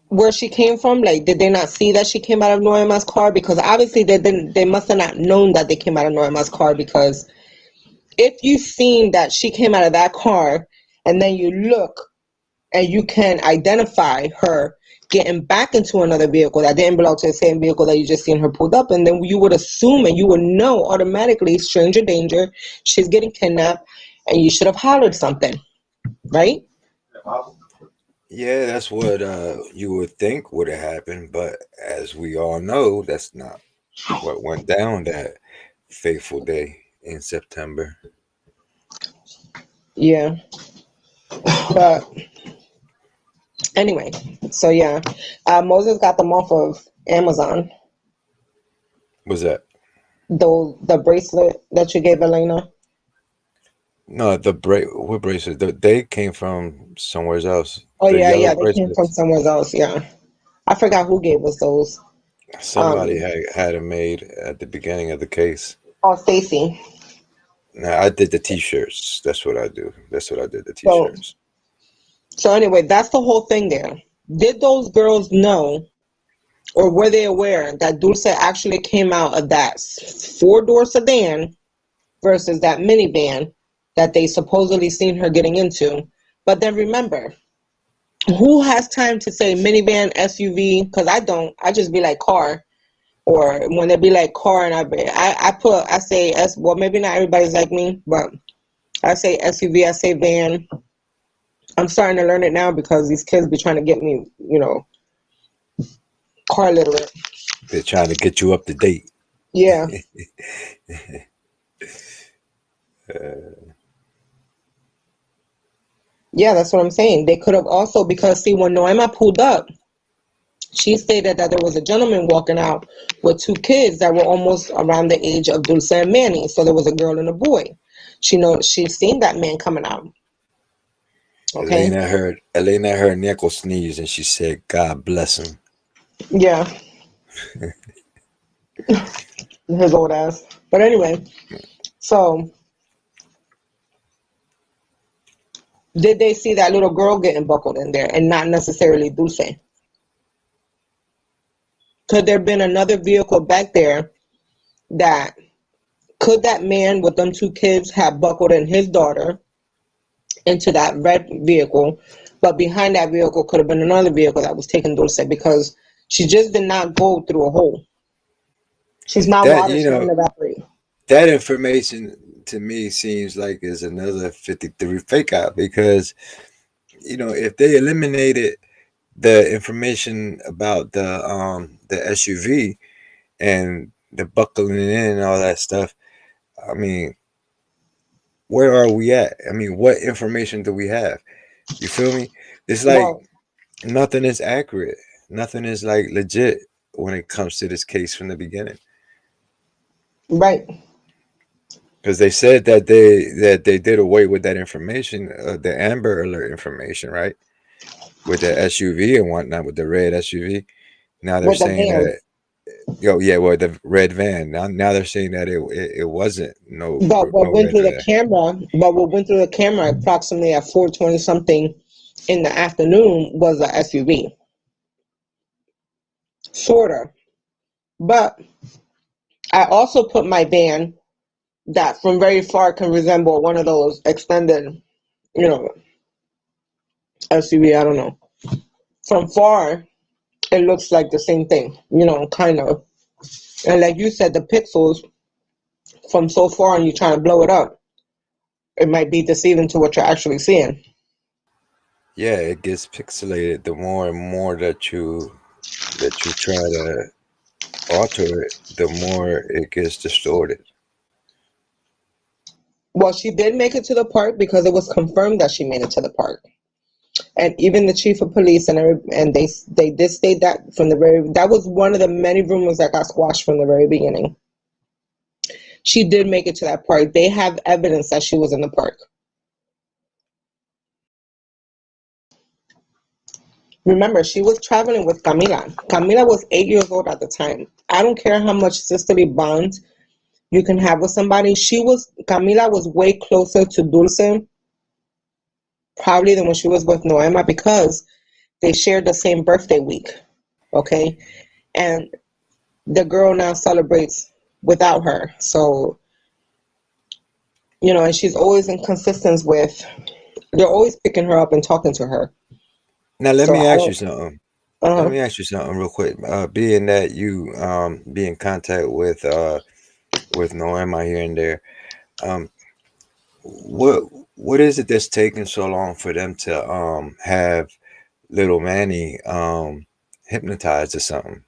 Speaker 2: where she came from? Like, did they not see that she came out of Noima's car? Because obviously they must have not known that they came out of Noima's car, because if you've seen that she came out of that car and then you look and you can identify her getting back into another vehicle that didn't belong to the same vehicle that you just seen her pulled up, and then you would assume and you would know automatically, stranger danger, she's getting kidnapped, and you should have hollered something, right?
Speaker 1: Yeah, that's what you would think would have happened, but as we all know, that's not what went down that fateful day in September.
Speaker 2: Yeah, but anyway, so yeah, Moses got them off of Amazon.
Speaker 1: Was that?
Speaker 2: The bracelet that you gave Elena.
Speaker 1: No, what bracelet? They came from somewhere else.
Speaker 2: Oh
Speaker 1: The
Speaker 2: yeah,
Speaker 1: yellow
Speaker 2: yeah, they came from
Speaker 1: bracelets.
Speaker 2: somewhere else. Yeah, I forgot who gave us those.
Speaker 1: Somebody
Speaker 2: Um,
Speaker 1: had it made at the beginning of the case.
Speaker 2: oh, Stacy.
Speaker 1: Now I did the t-shirts. That's what I do. That's what I did, the
Speaker 2: So
Speaker 1: t-shirts.
Speaker 2: so anyway, that's the whole thing there. Did those girls know, or were they aware that Dulce actually came out of that four-door sedan versus that minivan that they supposedly seen her getting into? But then remember, who has time to say minivan, SUV? Because I don't. I just be like car. Or when they be like car, and I say S. Well, maybe not everybody's like me, but I say SUV. I say van. I'm starting to learn it now because these kids be trying to get me, car literate.
Speaker 1: They're trying to get you up to date.
Speaker 2: Yeah, yeah, that's what I'm saying. They could have also, because see, when Noema pulled up, she stated that there was a gentleman walking out with two kids that were almost around the age of Dulce and Manny. So there was a girl and a boy. She's seen that man coming out. Okay.
Speaker 1: Elena heard Nico sneeze and she said, "God bless him."
Speaker 2: Yeah, his old ass. But anyway, so did they see that little girl getting buckled in there and not necessarily Dulce? Could there have been another vehicle back there that could that man with them two kids have buckled in his daughter into that red vehicle, but behind that vehicle could have been another vehicle that was taking Dulce, because she just did not go through a hole. She's not
Speaker 1: That
Speaker 2: water, she didn't evaporate.
Speaker 1: that information to me seems like is another 53 fake out, because if they eliminated the information about the SUV and the buckling in and all that stuff, I mean, where are we at? I mean, what information do we have? You feel me? It's like
Speaker 2: Well,
Speaker 1: nothing is accurate. Nothing is like legit when it comes to this case from the beginning.
Speaker 2: right.
Speaker 1: Because they said that they did away with that information, the Amber Alert information, right? With the SUV and whatnot, with the red SUV. Now they're
Speaker 2: With the
Speaker 1: saying
Speaker 2: van.
Speaker 1: that, yeah, well, the red van. Now they're saying that it wasn't no
Speaker 2: But what went
Speaker 1: red
Speaker 2: through the
Speaker 1: van.
Speaker 2: camera, approximately at 4:20 something in the afternoon was a SUV. Sorta. But I also put my van that from very far can resemble one of those extended, you know, SUV, I don't know. From far, it looks like the same thing, kind of. And like you said, the pixels from so far and you trying to blow it up, it might be deceiving to what you're actually seeing.
Speaker 1: Yeah, it gets pixelated the more and more that you try to alter it, the more it gets distorted.
Speaker 2: Well, she did make it to the park because it was confirmed that she made it to the park. And even the chief of police and they did state that that was one of the many rumors that got squashed from the very beginning. She did make it to that park. They have evidence that she was in the park. Remember, she was traveling with Camila. Camila was 8 years old at the time. I don't care how much sisterly bond you can have with somebody. Camila was way closer to Dulce probably than when she was with Noema because they shared the same birthday week. Okay. And the girl now celebrates without her. So, and she's always inconsistent with, they're always picking her up and talking to her.
Speaker 1: Now let
Speaker 2: So
Speaker 1: me
Speaker 2: I
Speaker 1: ask you
Speaker 2: don't,
Speaker 1: something. Let
Speaker 2: uh-huh.
Speaker 1: me ask you something real quick. Being that you be in contact with Noema here and there, um, what what is it that's taking so long for them to have little Manny hypnotized or something?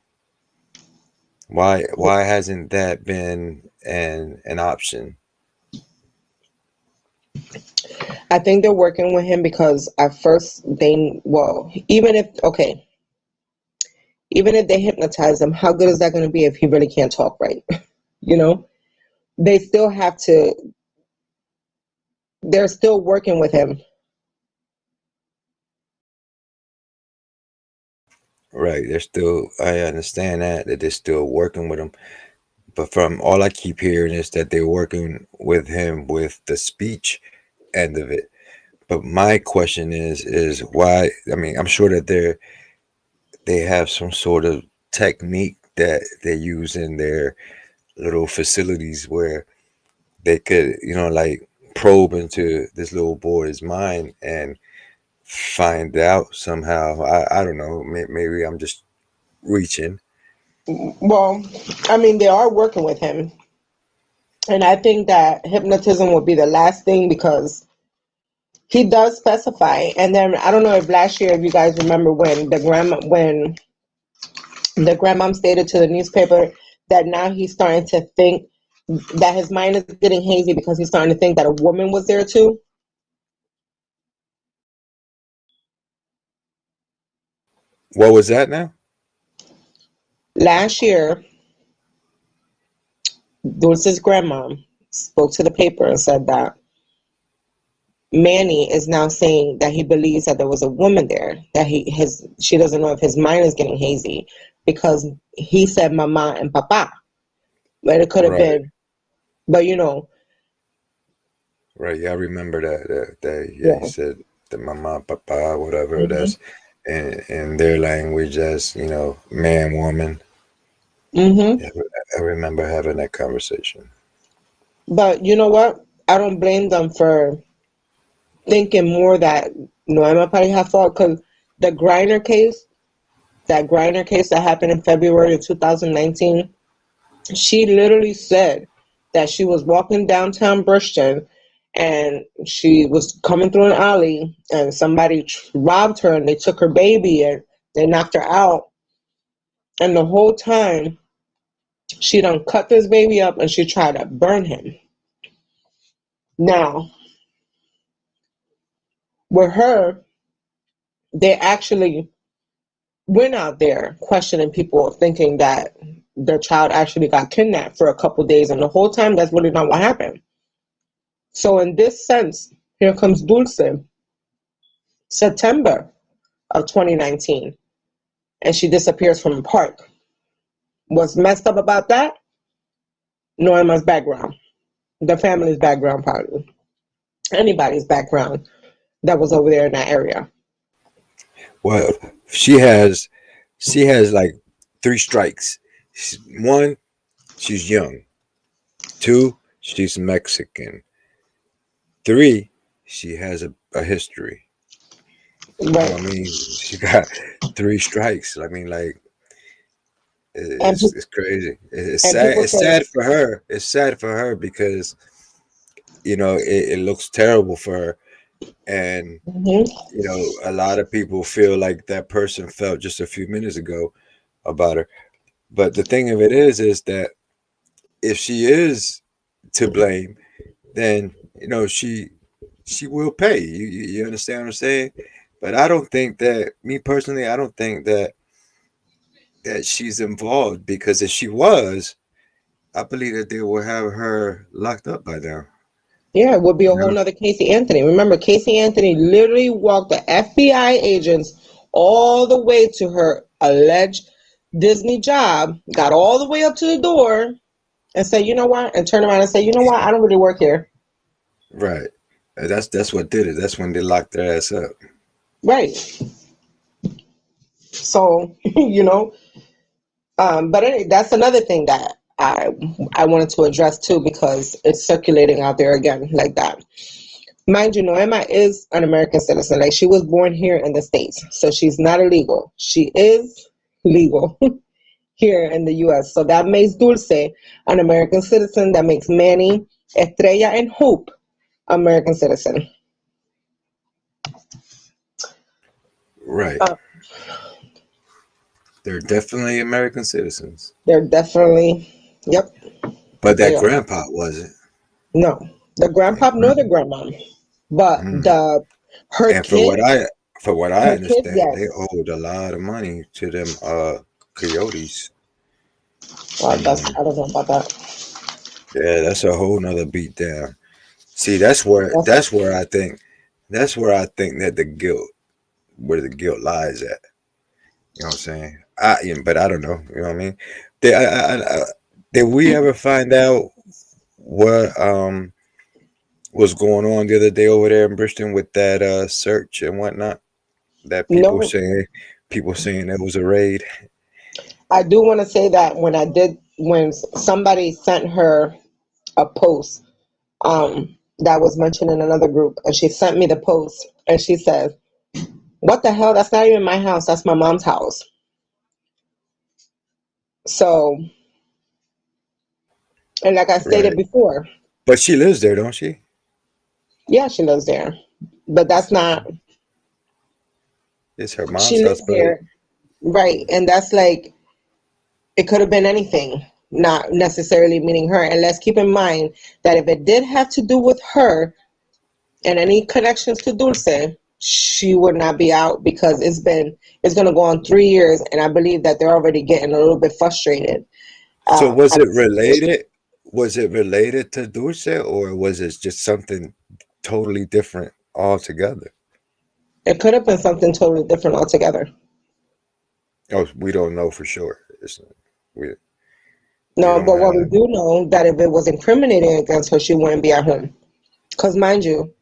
Speaker 1: Why hasn't that been an option?
Speaker 2: I think they're working with him because at first even if they hypnotize him, how good is that going to be if he really can't talk right? You know, they still have to, they're still working with him.
Speaker 1: Right, they're still. I understand that they're still working with him, but from all I keep hearing is that they're working with him with the speech end of it. But my question is why? I mean, I'm sure that they have some sort of technique that they use in their little facilities where they could, like probe into this little boy's mind and find out somehow. I don't know. Maybe I'm just reaching.
Speaker 2: Well, I mean, they are working with him. And I think that hypnotism would be the last thing because he does specify. And then I don't know if last year, if you guys remember when the grandmom stated to the newspaper that now he's starting to think that his mind is getting hazy because he's starting to think that a woman was there too.
Speaker 1: What was that now?
Speaker 2: Last year, Dulce's grandmom spoke to the paper and said that Manny is now saying that he believes that there was a woman there, that she doesn't know if his mind is getting hazy because he said mama and papa, but it could have
Speaker 1: Right,
Speaker 2: been, but
Speaker 1: right. Yeah, I remember that. Yeah, he
Speaker 2: yeah.
Speaker 1: said the mama, papa, whatever.
Speaker 2: Hmm.
Speaker 1: That's in their language. That's man, woman.
Speaker 2: Hmm.
Speaker 1: Yeah, I remember having that conversation.
Speaker 2: But you know what? I don't blame them for thinking more that Noema probably had fault because the Griner case, that Griner case that happened in February of 2019, she literally said that she was walking downtown Bristol and she was coming through an alley and somebody robbed her and they took her baby and they knocked her out. And the whole time she done cut this baby up and she tried to burn him. Now, with her, they actually went out there questioning people, thinking that their child actually got kidnapped for a couple days, and the whole time that's really not what happened. So, in this sense, here comes Dulce, September of 2019, and she disappears from the park. What's messed up about that? Noima's background, the family's background, probably anybody's background that was over there in that area.
Speaker 1: Well, she has like three strikes. One, she's young. Two, she's Mexican. Three, she has a history.
Speaker 2: Right.
Speaker 1: I mean, she got three strikes. I mean, like
Speaker 2: And,
Speaker 1: it's crazy. It's
Speaker 2: and
Speaker 1: sad.
Speaker 2: people
Speaker 1: It's
Speaker 2: say,
Speaker 1: sad for her. It's sad for her because it looks terrible for her, and
Speaker 2: mm-hmm,
Speaker 1: a lot of people feel like that person felt just a few minutes ago about her. But the thing of it is that if she is to blame, then she will pay. You understand what I'm saying? But I don't think that me personally, I don't think that she's involved because if she was, I believe that they will have her locked up by now.
Speaker 2: yeah, it would be a
Speaker 1: You
Speaker 2: whole
Speaker 1: know?
Speaker 2: nother Casey Anthony. Remember, Casey Anthony literally walked the FBI agents all the way to her alleged Disney job, got all the way up to the door, and say, you know what, and turn around and say, you know what, I don't really work here.
Speaker 1: Right. That's what did it. That's when they locked their ass up.
Speaker 2: Right. So, but anyway, that's another thing that I wanted to address too, because it's circulating out there again like that. Mind you, Noema is an American citizen. Like, she was born here in the States, so she's not illegal. She is legal here in the U.S. So that makes Dulce an American citizen. That makes Manny, Estrella, and Hope American citizen.
Speaker 1: Right.
Speaker 2: Uh,
Speaker 1: They're definitely American citizens.
Speaker 2: they're definitely, yep,
Speaker 1: But
Speaker 2: they
Speaker 1: that
Speaker 2: are.
Speaker 1: grandpa wasn't.
Speaker 2: No, the
Speaker 1: That
Speaker 2: grandpa nor the
Speaker 1: grandpa.
Speaker 2: grandma, but
Speaker 1: Mm.
Speaker 2: the her
Speaker 1: And
Speaker 2: kid,
Speaker 1: for what I
Speaker 2: her kid,
Speaker 1: understand, they
Speaker 2: yes.
Speaker 1: owed a lot of money to them coyotes.
Speaker 2: Well, that's,
Speaker 1: And
Speaker 2: I don't know about that.
Speaker 1: yeah, that's a whole nother beat down. See,
Speaker 2: That's,
Speaker 1: that's where I think that where the guilt lies at. You know what I'm saying? But I don't know. You know what I mean? Did, did we ever find out what was going on the other day over there in Bristol with that search and whatnot? That
Speaker 2: no,
Speaker 1: people saying it was a raid.
Speaker 2: I do want to say that when somebody sent her a post, that was mentioned in another group, and she sent me the post, and she says, "What the hell? That's not even my house. That's my mom's house." So, and like I stated
Speaker 1: Right.
Speaker 2: before,
Speaker 1: But she lives there, don't she?
Speaker 2: yeah, she lives there, but that's not.
Speaker 1: It's her
Speaker 2: She
Speaker 1: mom's house,
Speaker 2: lives
Speaker 1: but
Speaker 2: there, right? And that's like, it could have been anything, not necessarily meaning her. And let's keep in mind that if it did have to do with her and any connections to Dulce, she would not be out, because it's going to go on 3 years, and I believe that they're already getting a little bit frustrated
Speaker 1: so was
Speaker 2: at
Speaker 1: it
Speaker 2: the situation.
Speaker 1: related? Was it related to Dulce, or was it just something totally different altogether?
Speaker 2: It could have been something totally different altogether.
Speaker 1: Oh, we don't know for sure. We we
Speaker 2: No,
Speaker 1: don't
Speaker 2: but what we
Speaker 1: have.
Speaker 2: do know, that if it was incriminating against her, she wouldn't be at home. Because mind you,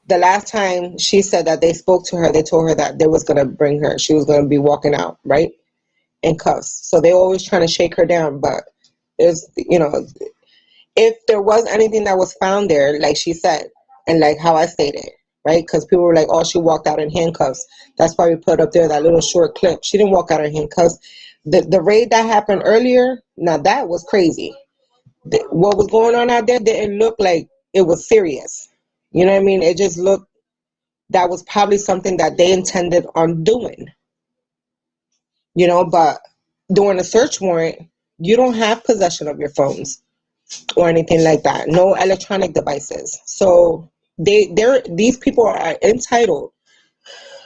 Speaker 2: the last time she said that they spoke to her, they told her that they was going to bring her. She was going to be walking out, right? In cuffs. So they always trying to shake her down. But it's, if there was anything that was found there, like she said, and like how I stated, right? Because people were like, oh, she walked out in handcuffs. That's why we put up there that little short clip. She didn't walk out in handcuffs. The raid that happened earlier, now that was crazy. What was going on out there didn't look like it was serious. You know what I mean? It just looked, that was probably something that they intended on doing, but during a search warrant, you don't have possession of your phones or anything like that. No electronic devices. So these people are entitled,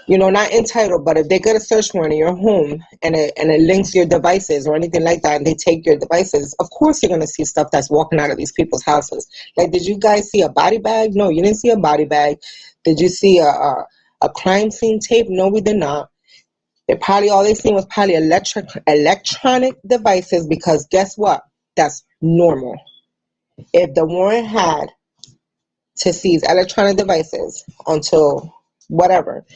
Speaker 2: not entitled, but if they get a search warrant in your home, and it links your devices or anything like that, and they take your devices, of course you're gonna see stuff that's walking out of these people's houses. Like, did you guys see a body bag? No, you didn't see a body bag. Did you see a crime scene tape? No, we did not. All they seen was probably electronic devices, because guess what? That's normal. If the warrant had to seize electronic devices until whatever,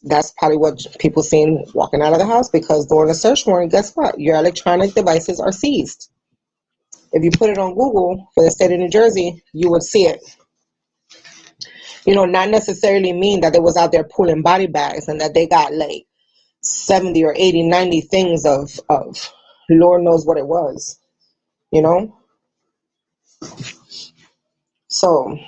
Speaker 2: that's probably what people seen walking out of the house, because during a search warrant, guess what? Your electronic devices are seized. If you put it on Google for the state of New Jersey, you would see it. Not necessarily mean that they was out there pulling body bags and that they got like 70 or 80, 90 things of Lord knows what it was, you know? So,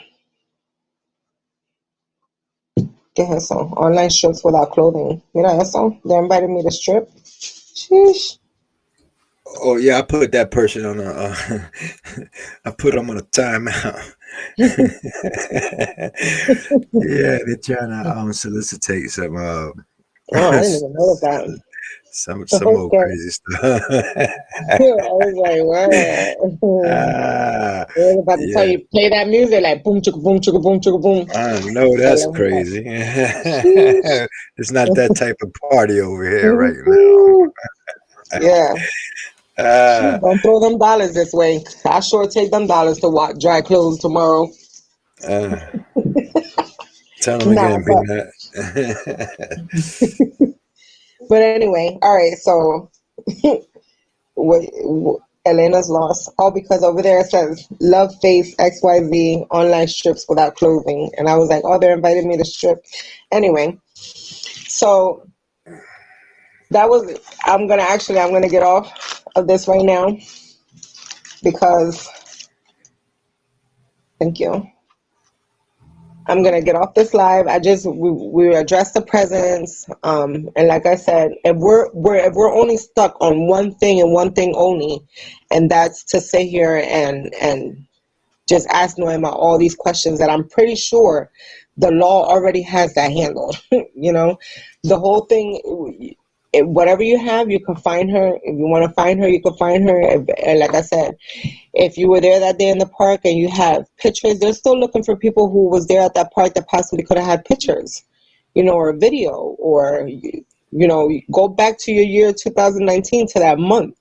Speaker 2: ¿qué es eso? Online strips without clothing. Mira eso. They invited me to strip. Sheesh.
Speaker 1: Oh yeah, I put that person on a. I put them on a timeout. Yeah, they're trying to solicitate
Speaker 2: Oh, I didn't even notice that.
Speaker 1: some old
Speaker 2: Okay.
Speaker 1: crazy stuff.
Speaker 2: I was like, what?
Speaker 1: Ah,
Speaker 2: I was about to tell
Speaker 1: yeah,
Speaker 2: you, play that music like boom, chicka, boom, chicka, boom, chicka, boom.
Speaker 1: I know
Speaker 2: But
Speaker 1: that's
Speaker 2: let me stop.
Speaker 1: crazy.
Speaker 2: Sheesh.
Speaker 1: It's not that type of party over here right now.
Speaker 2: Woo-hoo. Yeah.
Speaker 1: Ah,
Speaker 2: Don't throw them dollars this way. I sure take them dollars to watch dry clothes tomorrow.
Speaker 1: uh, tell them
Speaker 2: Nah,
Speaker 1: again, Peanut.
Speaker 2: but anyway, all right. So, Elena's lost all because over there it says love face XYZ online strips without clothing, and I was like, oh, they're inviting me to strip. Anyway, so that was. I'm gonna get off of this right now because thank you. I'm gonna get off this live. We addressed the presents, and like I said, if we're only stuck on one thing and one thing only, and that's to sit here and just ask Noema all these questions that I'm pretty sure the law already has that handled. You know, the whole thing. Whatever you have, you can find her. If you want to find her, you can find her. And like I said, if you were there that day in the park and you have pictures, they're still looking for people who was there at that park that possibly could have had pictures, you know, or a video, or, you know, go back to your year 2019, to that month,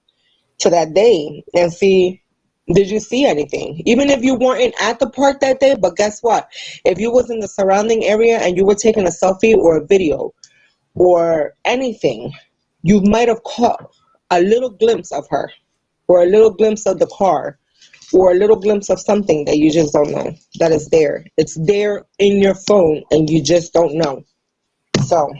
Speaker 2: to that day, and see, did you see anything? Even if you weren't at the park that day, but guess what? If you was in the surrounding area and you were taking a selfie or a video or anything, you might have caught a little glimpse of her, or a little glimpse of the car, or a little glimpse of something that you just don't know that is there. It's there in your phone and you just don't know. So,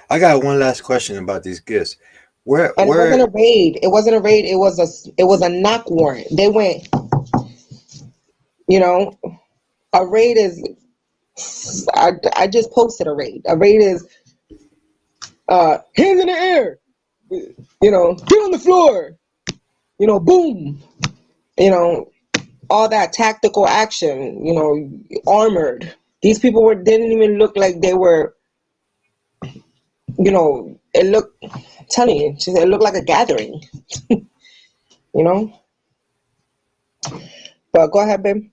Speaker 1: I got one last question about these gifts.
Speaker 2: and it wasn't
Speaker 1: Where?
Speaker 2: a raid. It wasn't a raid. It was a knock warrant. They went, you know, a raid is I just posted a raid. A raid is hands in the air, you know, get on the floor, you know, boom, you know, all that tactical action, you know, armored. These people didn't even look like they were, you know, it looked, I'm telling you, it looked like a gathering, you know. But go ahead, babe.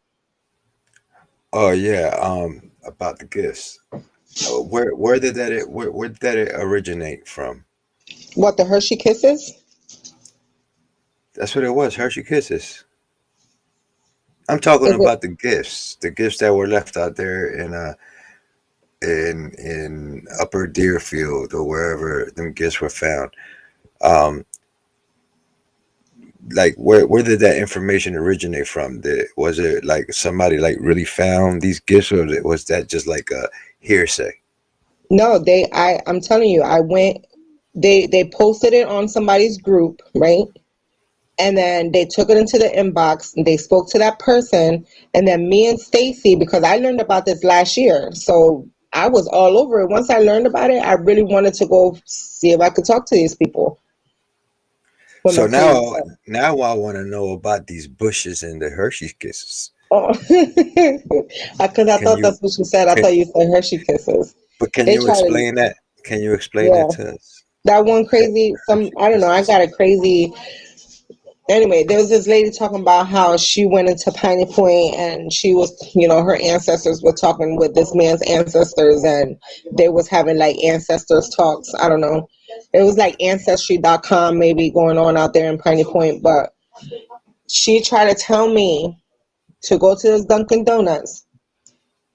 Speaker 1: Oh yeah, about the gifts. Where did that originate from?
Speaker 2: What, the Hershey Kisses?
Speaker 1: That's what it was, Hershey Kisses. I'm talking
Speaker 2: Is it?
Speaker 1: about the gifts that were left out there in Upper Deerfield or wherever them gifts were found. Um, like where did that information originate from? Was it like somebody like really found these gifts, or was that just like a hearsay?
Speaker 2: No, I'm telling you, I went, they posted it on somebody's group, right? And then they took it into the inbox and they spoke to that person, and then me and Stacy, because I learned about this last year, so I was all over it. Once I learned about it, I really wanted to go see if I could talk to these people with my
Speaker 1: So
Speaker 2: crazy
Speaker 1: now,
Speaker 2: self.
Speaker 1: now I want to know about these bushes and the Hershey Kisses.
Speaker 2: Oh, because I
Speaker 1: Can
Speaker 2: thought
Speaker 1: you
Speaker 2: that's what you said. I
Speaker 1: can
Speaker 2: thought you said Hershey Kisses.
Speaker 1: but can
Speaker 2: They
Speaker 1: you
Speaker 2: try to,
Speaker 1: explain that? Can you explain
Speaker 2: yeah,
Speaker 1: that to us?
Speaker 2: that one crazy.
Speaker 1: Hershey
Speaker 2: I don't know. I
Speaker 1: Kisses.
Speaker 2: got a crazy. Anyway, there was this lady talking about how she went into Piney Point and she was, you know, her ancestors were talking with this man's ancestors, and they was having like ancestors talks. I don't know. It was like ancestry.com maybe going on out there in Piney Point, but she tried to tell me to go to this Dunkin' Donuts,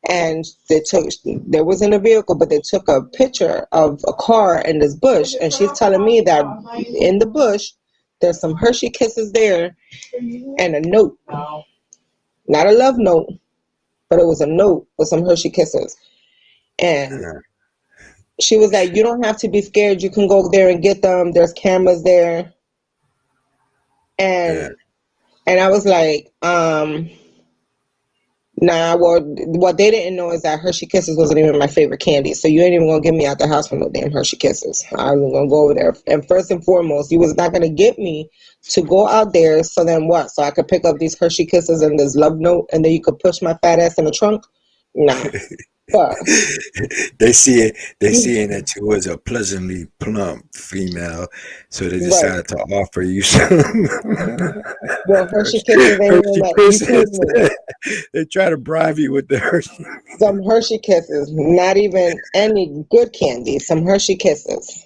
Speaker 2: and there was in a vehicle, but they took a picture of a car in this bush, and she's telling me that in the bush there's some Hershey Kisses there and a note, not a love note, but it was a note with some Hershey Kisses. And
Speaker 1: Uh,
Speaker 2: she was like, you don't have to be scared, you can go there and get them, there's cameras there.
Speaker 1: uh,
Speaker 2: And I was like, nah, well, what they didn't know is that Hershey Kisses wasn't even my favorite candy. So you ain't even gonna get me out the house for no damn Hershey Kisses. I was gonna go over there. And first and foremost, you was not gonna get me to go out there. So then what? So I could pick up these Hershey Kisses and this love note, and then you could push my fat ass in the trunk? Nah. But
Speaker 1: they see it. They seeing that you was a pleasantly plump female, so they
Speaker 2: right.
Speaker 1: decided to offer you some
Speaker 2: Well, Hershey Kisses ain't even
Speaker 1: Hershey
Speaker 2: my, you kidding
Speaker 1: Kisses.
Speaker 2: me.
Speaker 1: They try to bribe you with the Hershey.
Speaker 2: Some Hershey Kisses, not even any good candy, some Hershey Kisses.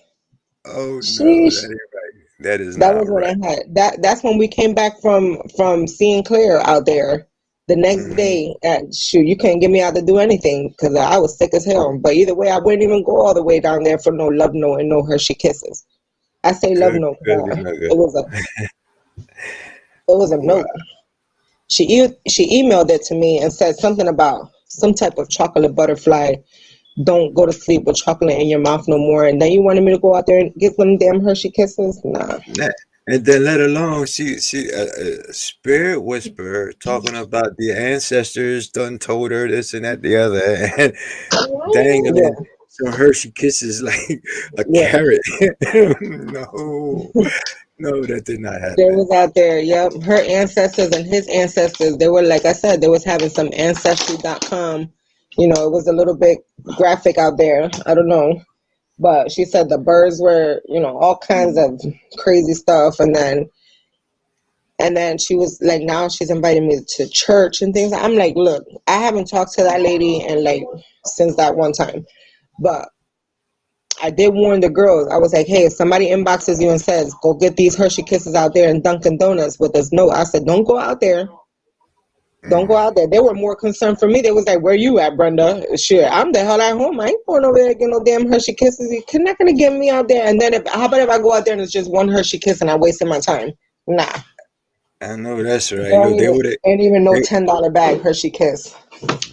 Speaker 1: Oh no, that
Speaker 2: Sheesh.
Speaker 1: ain't right. That is
Speaker 2: That
Speaker 1: not
Speaker 2: was when
Speaker 1: right.
Speaker 2: I had that's when we came back from seeing Claire out there. The next
Speaker 1: Hmm.
Speaker 2: day, shoot, you couldn't get me out to do anything because I was sick as hell. But either way, I wouldn't even go all the way down there for no love note and no Hershey kisses. I say love
Speaker 1: Good,
Speaker 2: note
Speaker 1: good,
Speaker 2: 'cause
Speaker 1: nigga.
Speaker 2: it was a
Speaker 1: Wow.
Speaker 2: note. She emailed it to me and said something about some type of chocolate butterfly. Don't go to sleep with chocolate in your mouth no more. And then you wanted me to go out there and get them damn Hershey kisses? Nah.
Speaker 1: Nah, and then let alone she spirit whisperer talking about the ancestors done told her this and that the other and dangling
Speaker 2: Yeah,
Speaker 1: some Hershey kisses like a
Speaker 2: yeah.
Speaker 1: carrot. No, no, that did not
Speaker 2: They
Speaker 1: happen.
Speaker 2: was out there, yep. Her ancestors and his ancestors, they were, like I said, they was having some ancestry.com. It was a little bit graphic out there. I don't know. But she said the birds were, all kinds of crazy stuff. And then she was like, now she's inviting me to church and things. I'm like, look, I haven't talked to that lady and like since that one time. But I did warn the girls. I was like, hey, if somebody inboxes you and says, go get these Hershey Kisses out there in Dunkin' Donuts with this note, I said, don't go out there. Don't go
Speaker 1: Mm.
Speaker 2: out there. They were more concerned for me. They was like, where you at, Brenda? Shit, I'm the hell at home. I ain't going over there to get no damn Hershey Kisses. You're not going to get me out there. And then how about if I go out there and it's just one Hershey Kiss and I wasted my time? Nah.
Speaker 1: I know that's
Speaker 2: They
Speaker 1: right.
Speaker 2: don't
Speaker 1: Look,
Speaker 2: even, ain't even no
Speaker 1: they
Speaker 2: $10 bag Hershey Kiss.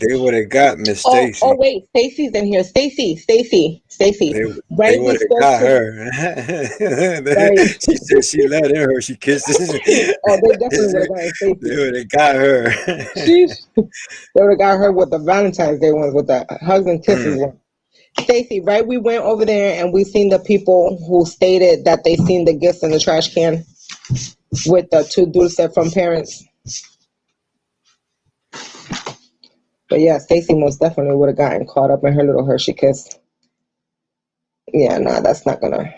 Speaker 1: they would have got Miss
Speaker 2: Oh,
Speaker 1: Stacy.
Speaker 2: wait. Stacy's in here. Stacy.
Speaker 1: They
Speaker 2: Right,
Speaker 1: they
Speaker 2: we
Speaker 1: would have
Speaker 2: spoke
Speaker 1: got
Speaker 2: to,
Speaker 1: her.
Speaker 2: right.
Speaker 1: She said she let in her. She kisses.
Speaker 2: Oh, they definitely would have gotten
Speaker 1: They
Speaker 2: Stacy.
Speaker 1: would have got her.
Speaker 2: Sheesh. They would have got her with the Valentine's Day ones, with the hugs and kisses
Speaker 1: Mm.
Speaker 2: one. Stacy, right? We went over there and we seen the people who stated that they seen the gifts in the trash can with the two Dulce from parents. But yeah, Stacy most definitely would have gotten caught up in her little Hershey kiss. Yeah, nah, that's not gonna.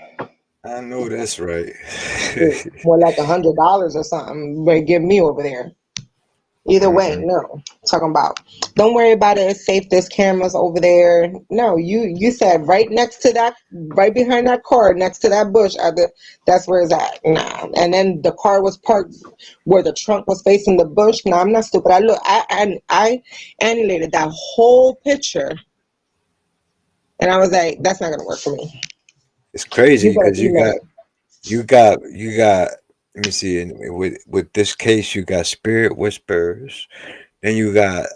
Speaker 1: I know that's right.
Speaker 2: Shoot, more like $100 or something. They give me over there. Either way,
Speaker 1: Hmm.
Speaker 2: no. Talking about, don't worry about it. It's safe. There's cameras over there. No, you said right next to that, right behind that car, next to that bush. That's where it's at. Nah. And then the car was parked where the trunk was facing the bush. No, I'm not stupid. I annihilated that whole picture, and I was like, that's not gonna work for me.
Speaker 1: It's crazy
Speaker 2: You better
Speaker 1: because
Speaker 2: email it.
Speaker 1: you got. Let me see. With this case, you got spirit whispers. Then you got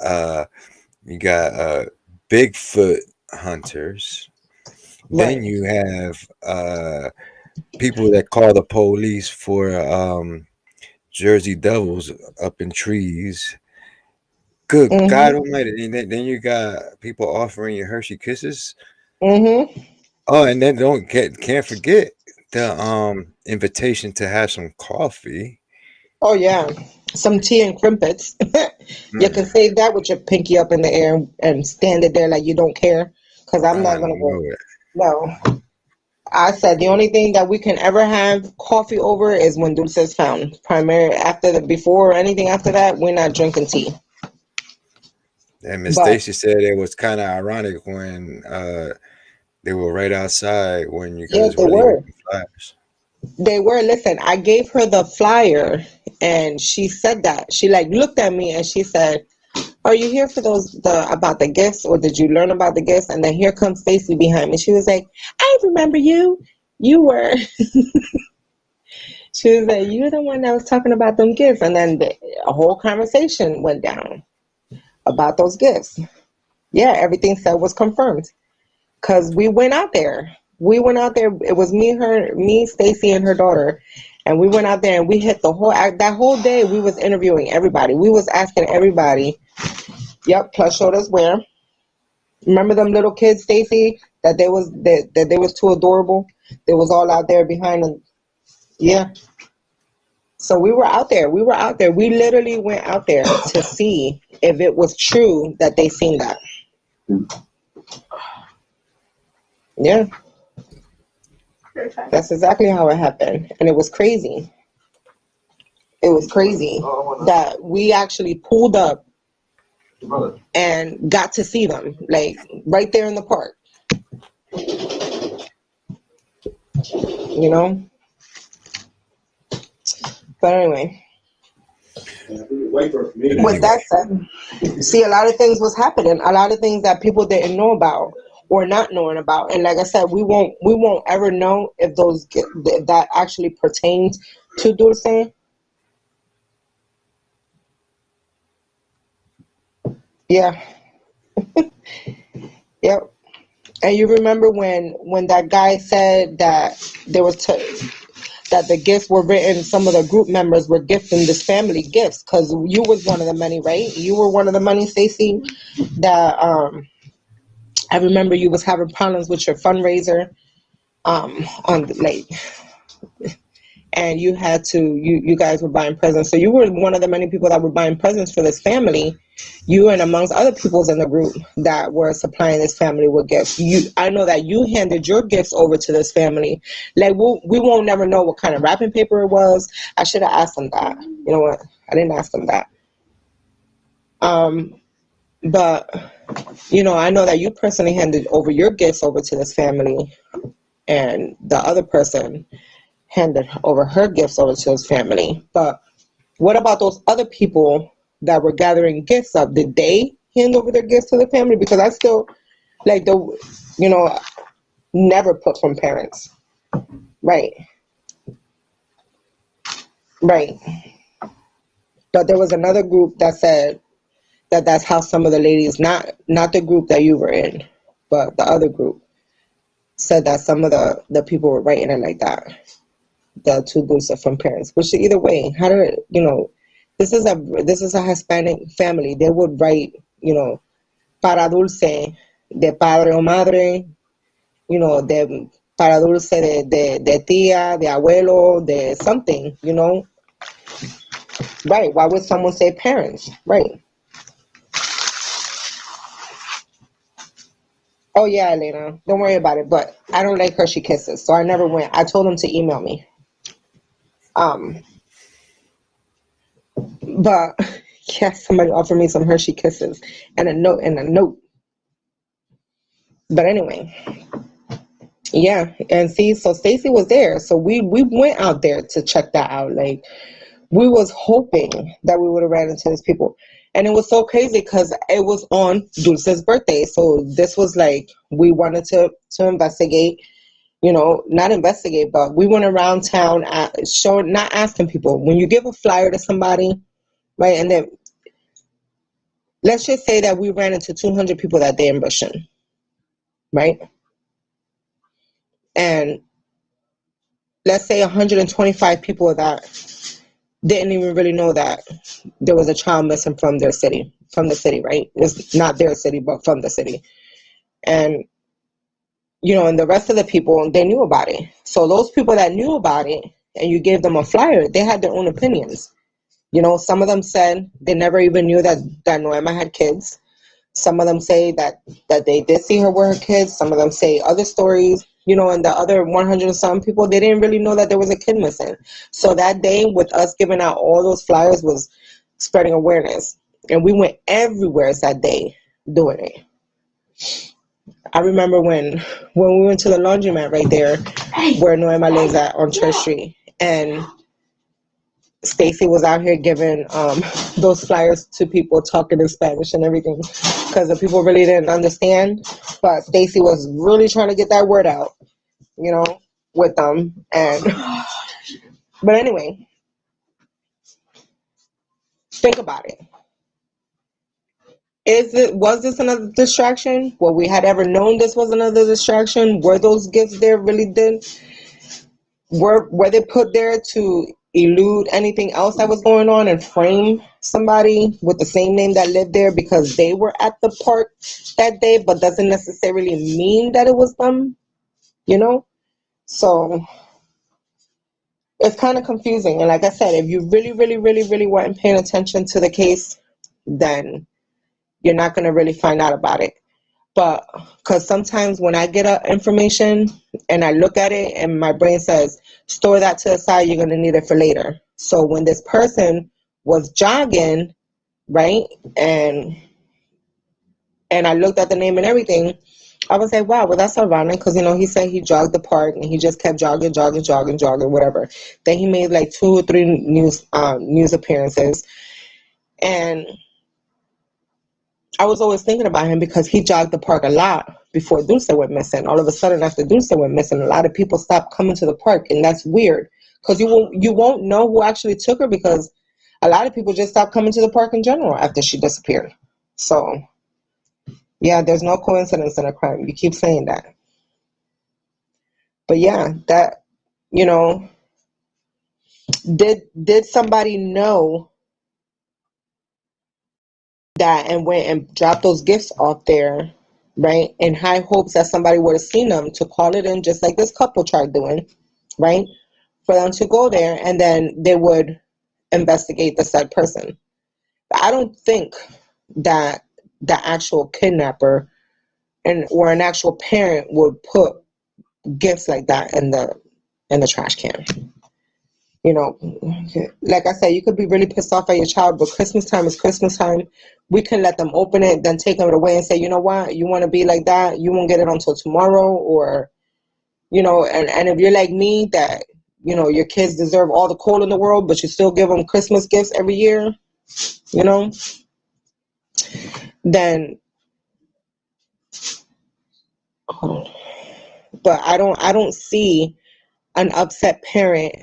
Speaker 1: Bigfoot hunters. Then
Speaker 2: Right.
Speaker 1: you have people that call the police for Jersey Devils up in trees. Good God
Speaker 2: Mhm.
Speaker 1: Almighty! And then you got people offering you Hershey kisses.
Speaker 2: Mhm.
Speaker 1: Oh, and then can't forget the invitation to have some coffee.
Speaker 2: Oh yeah, some tea and crimpets. You can
Speaker 1: Mm,
Speaker 2: save that with your pinky up in the air and stand it there like you don't care. Cause I'm
Speaker 1: I
Speaker 2: not gonna go.
Speaker 1: know it.
Speaker 2: No, I said the only thing that we can ever have coffee over is when Dulce is found. Primary after the before or anything after that, we're not drinking tea.
Speaker 1: And Miss
Speaker 2: But
Speaker 1: Stacy said it was kind of ironic when they were right outside when you
Speaker 2: yeah,
Speaker 1: guys
Speaker 2: they
Speaker 1: were leaving
Speaker 2: were.
Speaker 1: the flash.
Speaker 2: They were. Listen, I gave her the flyer, and she said that she like looked at me and she said, are you here for the about the gifts, or did you learn about the gifts? And then here comes Stacy behind me. She was like, I remember you. You were. She was like, you're the one that was talking about them gifts. And then a whole conversation went down about those gifts. Yeah, everything said was confirmed. Cause we went out there. We went out there. It was me, Stacy, and her daughter. And we went out there and we hit the whole that whole day. We was interviewing everybody. We was asking everybody. Yep, plus showed us where. Remember them little kids, Stacy, that they was too adorable. They was all out there behind them. Yeah. So we were out there. We were out there. We literally went out there to see if it was true that they seen that. Yeah, that's exactly how it happened, and it was crazy. It was crazy that we actually pulled up and got to see them, like right there in the park. you know. But anyway, with that said, see, a lot of things was happening, a lot of things that people didn't know about or not knowing about, and like I said, we won't ever know if that actually pertains to Dulce. Yeah, yep. And you remember when that guy said that there was that the gifts were written, some of the group members were gifting this family gifts because you was one of the many, right? You were one of the many, Stacy, that I remember you was having problems with your fundraiser on the late, and you had to you guys were buying presents. So you were one of the many people that were buying presents for this family. You and amongst other peoples in the group that were supplying this family with gifts. I know that you handed your gifts over to this family. Like we won't never know what kind of wrapping paper it was. I should have asked them that. You know what? I didn't ask them that. But I know that you personally handed over your gifts over to this family, and the other person handed over her gifts over to his family. But what about those other people that were gathering gifts up? Did they hand over their gifts to the family? Because I still like never put from parents. Right. Right. But there was another group that said that that's how some of the ladies, not the group that you were in, but the other group, said that some of the people were writing it like that. The two groups are from parents. Which either way, how did this is a Hispanic family. They would write, para Dulce, de padre o madre, de para Dulce de tía, de abuelo, de something, Right. Why would someone say parents? Right. Oh yeah, Elena. Don't worry about it. But I don't like Hershey Kisses, so I never went. I told them to email me. Um, but yeah, somebody offered me some Hershey Kisses and a note. But anyway, yeah, and see, so Stacy was there, so we went out there to check that out. Like we was hoping that we would have ran into these people, and it was so crazy because it was on Dulce's birthday. So this was like we wanted to investigate. Not investigate, but we went around town not asking people. When you give a flyer to somebody, right, and then let's just say that we ran into 200 people that day in Bushon, right, and let's say 125 people that didn't even really know that there was a child missing from the city, right? It's not their city, but from the city. And, and the rest of the people, they knew about it. So those people that knew about it and you gave them a flyer, they had their own opinions. Some of them said they never even knew that Noema had kids. Some of them say that they did see her with her kids. Some of them say other stories, and the other 100 and some people, they didn't really know that there was a kid missing. So that day with us giving out all those flyers was spreading awareness. And we went everywhere that day doing it. I remember when we went to the laundromat right there where Noema lives at on Church Street. And Stacy was out here giving those flyers to people talking in Spanish and everything because the people really didn't understand. But Stacy was really trying to get that word out, with them. But anyway, think about it. Was this another distraction? Well, we had ever known this was another distraction? Were those gifts there really did? Were they put there to elude anything else that was going on and frame somebody with the same name that lived there because they were at the park that day, but doesn't necessarily mean that it was them, So it's kind of confusing. And like I said, if you really, really, really, really weren't paying attention to the case, then you're not going to really find out about it. But because sometimes when I get information and I look at it and my brain says, store that to the side, you're going to need it for later. So when this person was jogging, right, and I looked at the name and everything, I was like, wow, well, that's ironic because, he said he jogged the park and he just kept jogging, jogging, jogging, jogging, whatever. Then he made like 2 or 3 news appearances. And I was always thinking about him because he jogged the park a lot before Dulce went missing. All of a sudden, after Dulce went missing, a lot of people stopped coming to the park, and that's weird because you won't know who actually took her because a lot of people just stopped coming to the park in general after she disappeared. So, yeah, there's no coincidence in a crime. You keep saying that. But yeah, that, you know, did somebody know that and went and dropped those gifts off there, right? In high hopes that somebody would have seen them to call it in, just like this couple tried doing, right? For them to go there and then they would investigate the said person. I don't think that the actual kidnapper and or an actual parent would put gifts like that in the trash can. You know, like I said, you could be really pissed off at your child, but Christmas time is Christmas time. We can let them open it, then take it away and say, you know what, you want to be like that, you won't get it until tomorrow, or, and if you're like me, that, your kids deserve all the coal in the world, but you still give them Christmas gifts every year, you know, then, but I don't see an upset parent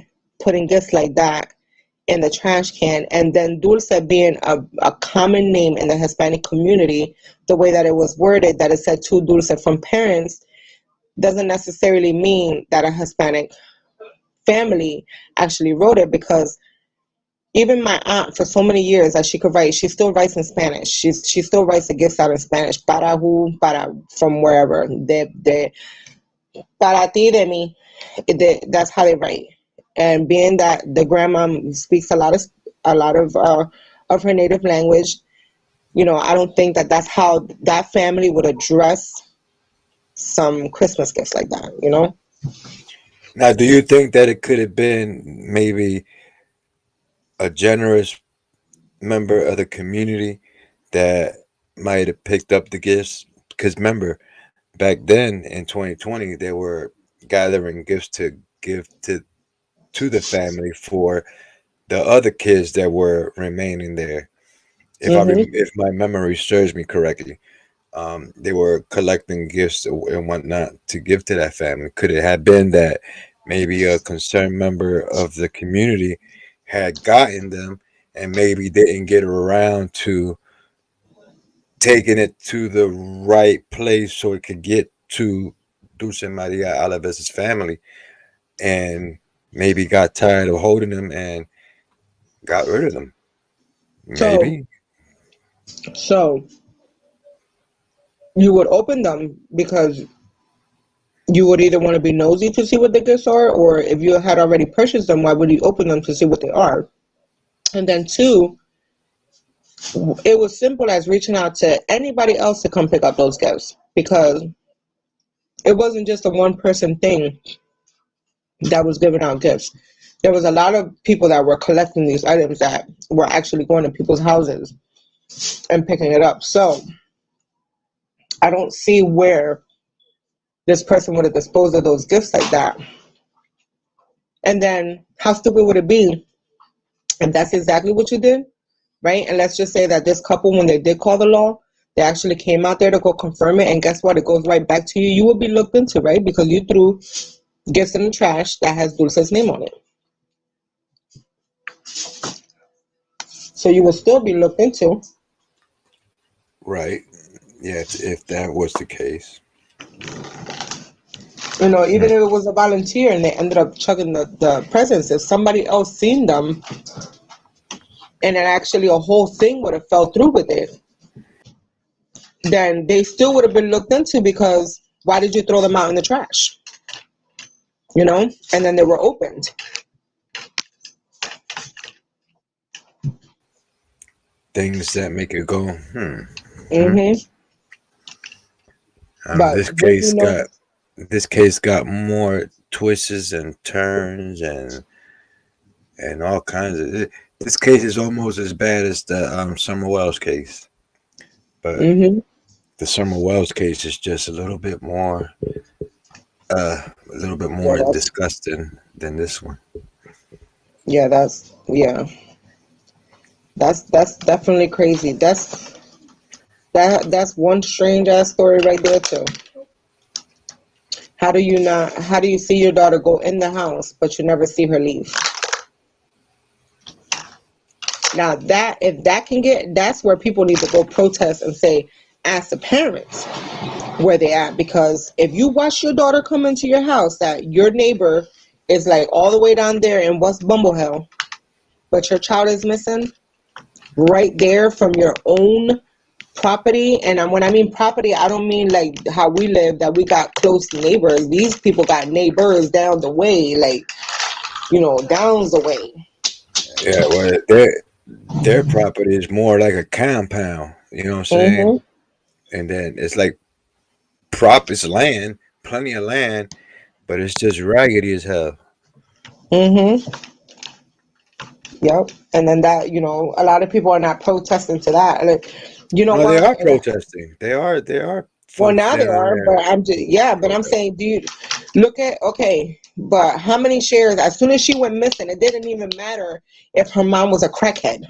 Speaker 2: putting gifts like that in the trash can, and then Dulce being a common name in the Hispanic community, the way that it was worded, that it said to Dulce from parents, doesn't necessarily mean that a Hispanic family actually wrote it, because even my aunt, for so many years that she could write, she still writes in Spanish. She still writes the gifts out in Spanish. Para who, para from wherever. De para ti, de mí. That's how they write. And being that the grandma speaks a lot of her native language, I don't think that that's how that family would address some Christmas gifts like that.
Speaker 1: Now, do you think that it could have been maybe a generous member of the community that might have picked up the gifts? Because remember, back then in 2020, they were gathering gifts to give to the family for the other kids that were remaining there.
Speaker 2: Mm-hmm.
Speaker 1: If my memory serves me correctly, they were collecting gifts and whatnot to give to that family. Could it have been that maybe a concerned member of the community had gotten them and maybe didn't get around to taking it to the right place so it could get to Dulce Maria Alavez's family, and maybe got tired of holding them and got rid of them?
Speaker 2: So,
Speaker 1: Maybe.
Speaker 2: so you would open them because you would either want to be nosy to see what the gifts are, or if you had already purchased them, why would you open them to see what they are? And then two, it was simple as reaching out to anybody else to come pick up those gifts, because it wasn't just a one person thing that was giving out gifts. There was a lot of people that were collecting these items that were actually going to people's houses and picking it up. So I don't see where this person would have disposed of those gifts like that. And then how stupid would it be if that's exactly what you did, right? And let's just say that this couple, when they did call the law, they actually came out there to go confirm it, and guess what? It goes right back to you. You will be looked into, right? Because you threw gifts in the trash that has Dulce's name on it. So you will still be looked into.
Speaker 1: Right. Yeah, if that was the case.
Speaker 2: Even if it was a volunteer and they ended up chugging the presents, if somebody else seen them and then actually a whole thing would have fell through with it, then they still would have been looked into, because why did you throw them out in the trash? And then they were opened.
Speaker 1: Things that make it go, hmm.
Speaker 2: Mm-hmm.
Speaker 1: I don't know.
Speaker 2: But what do you know?
Speaker 1: This case got more twists and turns and all kinds of. This case is almost as bad as the Summer Wells case, but
Speaker 2: Mm-hmm.
Speaker 1: The Summer Wells case is just a little bit
Speaker 2: Yeah,
Speaker 1: more disgusting than this one.
Speaker 2: that's definitely crazy. That's one strange ass story right there too. How do you see your daughter go in the house but you never see her leave? Now that if that can get that's where people need to go protest and say, ask the parents where they at, because if you watch your daughter come into your house that your neighbor is like all the way down there in West Bumblehell, but your child is missing right there from your own property. And when I mean property, I don't mean like how we live, that we got close neighbors. These people got neighbors down the way, like, down the way.
Speaker 1: Yeah, well, their property is more like a compound. You know what I'm saying?
Speaker 2: Mm-hmm.
Speaker 1: And then it's like it's land, plenty of land, but it's just raggedy as hell.
Speaker 2: Mm-hmm. Yep. And then that, a lot of people are not protesting to that. Like, you know
Speaker 1: No, they
Speaker 2: why?
Speaker 1: are protesting. They are. They are
Speaker 2: Well,
Speaker 1: folks
Speaker 2: now they
Speaker 1: down
Speaker 2: are,
Speaker 1: there
Speaker 2: but I'm
Speaker 1: protesting.
Speaker 2: saying, do you look at, okay, but how many shares, as soon as she went missing, it didn't even matter if her mom was a crackhead.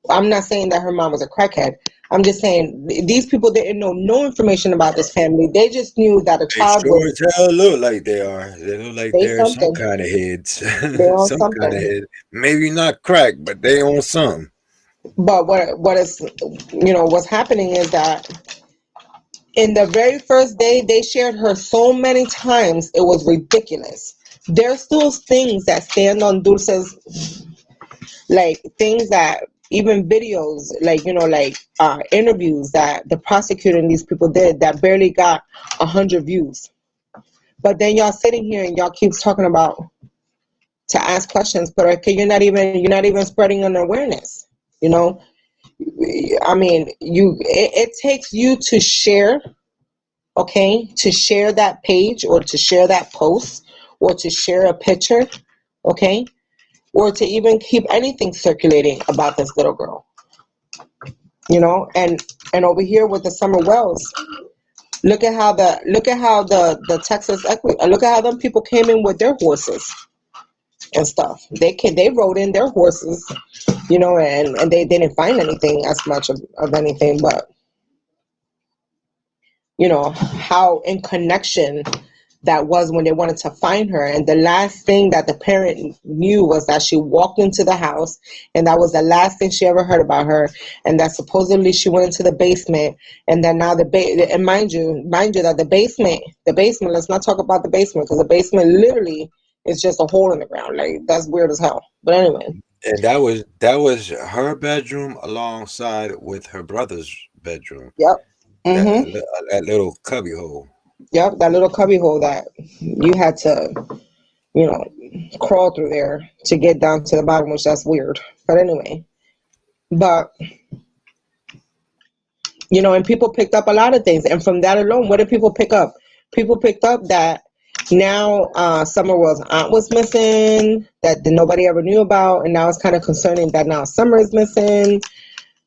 Speaker 2: I'm not saying that her mom was a crackhead. I'm just saying these people didn't know no information about this family. They just knew that a
Speaker 1: They
Speaker 2: child
Speaker 1: sure
Speaker 2: was,
Speaker 1: as hell look like they are. They look like
Speaker 2: they
Speaker 1: they're some
Speaker 2: something.
Speaker 1: kind of heads,
Speaker 2: They're on
Speaker 1: some kind of
Speaker 2: something.
Speaker 1: head. Maybe not crack, but they on something.
Speaker 2: But what is, what's happening is that in the very first day, they shared her so many times, it was ridiculous. There's still things that stand on Dulce's, like things that even videos, like, interviews that the prosecutor and these people did that barely got 100 views. But then y'all sitting here and y'all keeps talking about to ask questions, but okay, you're not even spreading an awareness. You know, I mean, it takes you to share, okay, to share that page or to share that post or to share a picture, okay, or to even keep anything circulating about this little girl, and over here with the Summer Wells, look at how the Texas equity, look at how them people came in with their horses and stuff. They rode in their horses, and they didn't find anything as much of anything, but how in connection that was when they wanted to find her. And the last thing that the parent knew was that she walked into the house, and that was the last thing she ever heard about her. And that supposedly she went into the basement, and then now and mind you that the basement. Let's not talk about the basement, because the basement literally is just a hole in the ground. Like, that's weird as hell. But anyway.
Speaker 1: And that was her bedroom alongside with her brother's bedroom.
Speaker 2: Yep.
Speaker 1: That
Speaker 2: Mm-hmm.
Speaker 1: that little cubby hole.
Speaker 2: Yep. That little cubby hole that you had to, you know, crawl through there to get down to the bottom, which that's weird. But anyway, but and people picked up a lot of things, and from that alone, what did people pick up? People picked up that now Summerwell's aunt was missing, that nobody ever knew about, and now it's kind of concerning that now Summer is missing.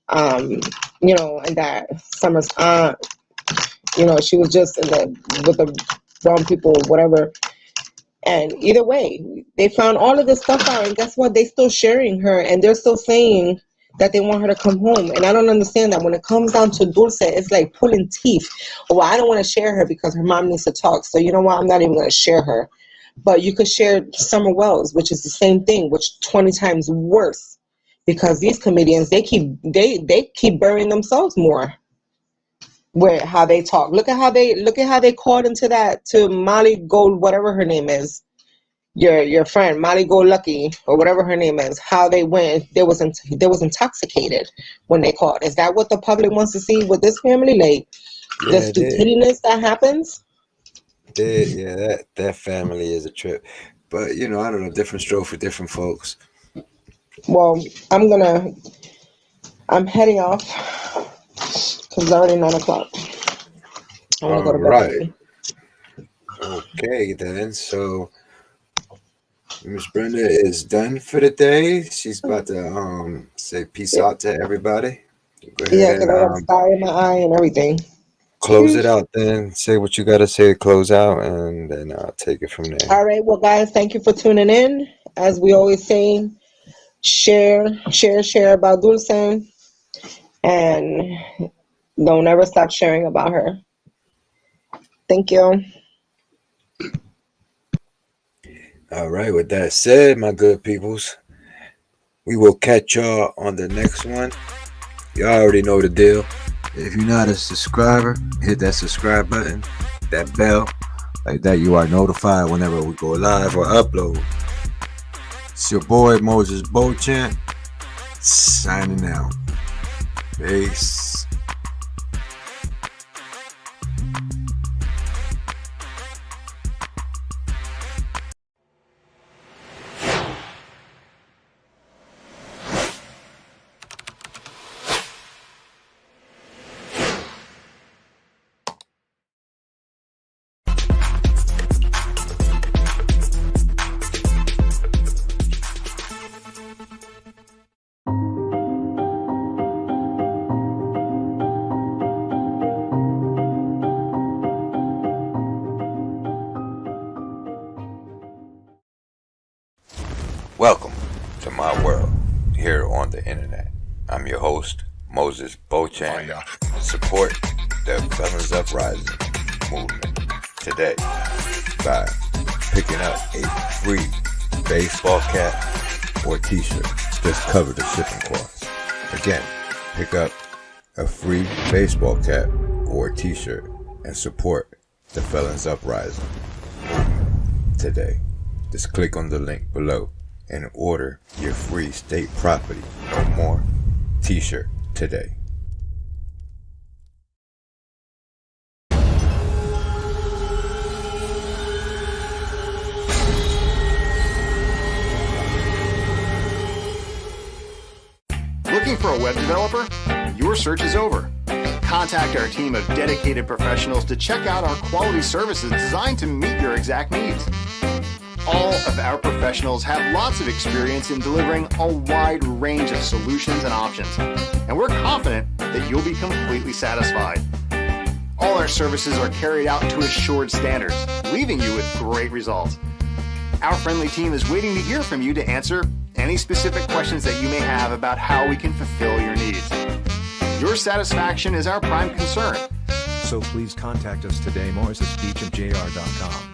Speaker 2: Um, and that Summer's aunt, she was just with the wrong people, whatever. And either way, they found all of this stuff out, and guess what? They still sharing her, and they're still saying that they want her to come home. And I don't understand that when it comes down to Dulce, it's like pulling teeth. Well, I don't want to share her because her mom needs to talk. So you know what? I'm not even going to share her. But you could share Summer Wells, which is the same thing, which 20 times worse, because these comedians, they keep burying themselves more with how they talk. Look at how they called into that to Molly Gold, whatever her name is, your friend Molly Go Lucky or whatever her name is. How they went, they was intoxicated when they called. Is that what the public wants to see with this family? Like the
Speaker 1: Yeah,
Speaker 2: stupidness that happens.
Speaker 1: yeah, that family is a trip. But I don't know, different stroke for different folks.
Speaker 2: Well, I'm heading off because it's already 9 o'clock. I want to go
Speaker 1: All
Speaker 2: to bed
Speaker 1: right.
Speaker 2: early.
Speaker 1: Okay then. So Miss Brenda is done for the day. She's about to say peace
Speaker 2: Yeah,
Speaker 1: out to everybody. Go ahead
Speaker 2: yeah,
Speaker 1: and
Speaker 2: because I got a sty in my eye and everything.
Speaker 1: close it out then. Say what you got to say to close out, and then I'll take it from there.
Speaker 2: All right. Well, guys, thank you for tuning in. As we always say, share about Dulce, and don't ever stop sharing about her. Thank you.
Speaker 1: All right. With that said, my good peoples, we will catch y'all on the next one. Y'all already know the deal. If you're not a subscriber, hit that subscribe button, that bell. Like that, you are notified whenever we go live or upload. It's your boy Moises Beauchamp signing out. Peace. Welcome to my world here on the internet. I'm your host, Moises Beauchamp. Support the Felons Uprising movement today by picking up a free baseball cap or t-shirt. Just cover the shipping costs. Again, pick up a free baseball cap or t-shirt and support the Felons Uprising movement today. Just click on the link below and order your free state property no more t-shirt today.
Speaker 3: Looking for a web developer? Your search is over. Contact our team of dedicated professionals to check out our quality services designed to meet your exact needs. All of our professionals have lots of experience in delivering a wide range of solutions and options, and we're confident that you'll be completely satisfied. All our services are carried out to assured standards, leaving you with great results. Our friendly team is waiting to hear from you to answer any specific questions that you may have about how we can fulfill your needs. Your satisfaction is our prime concern.
Speaker 4: So please contact us today, moisesbeauchamp.jr.com.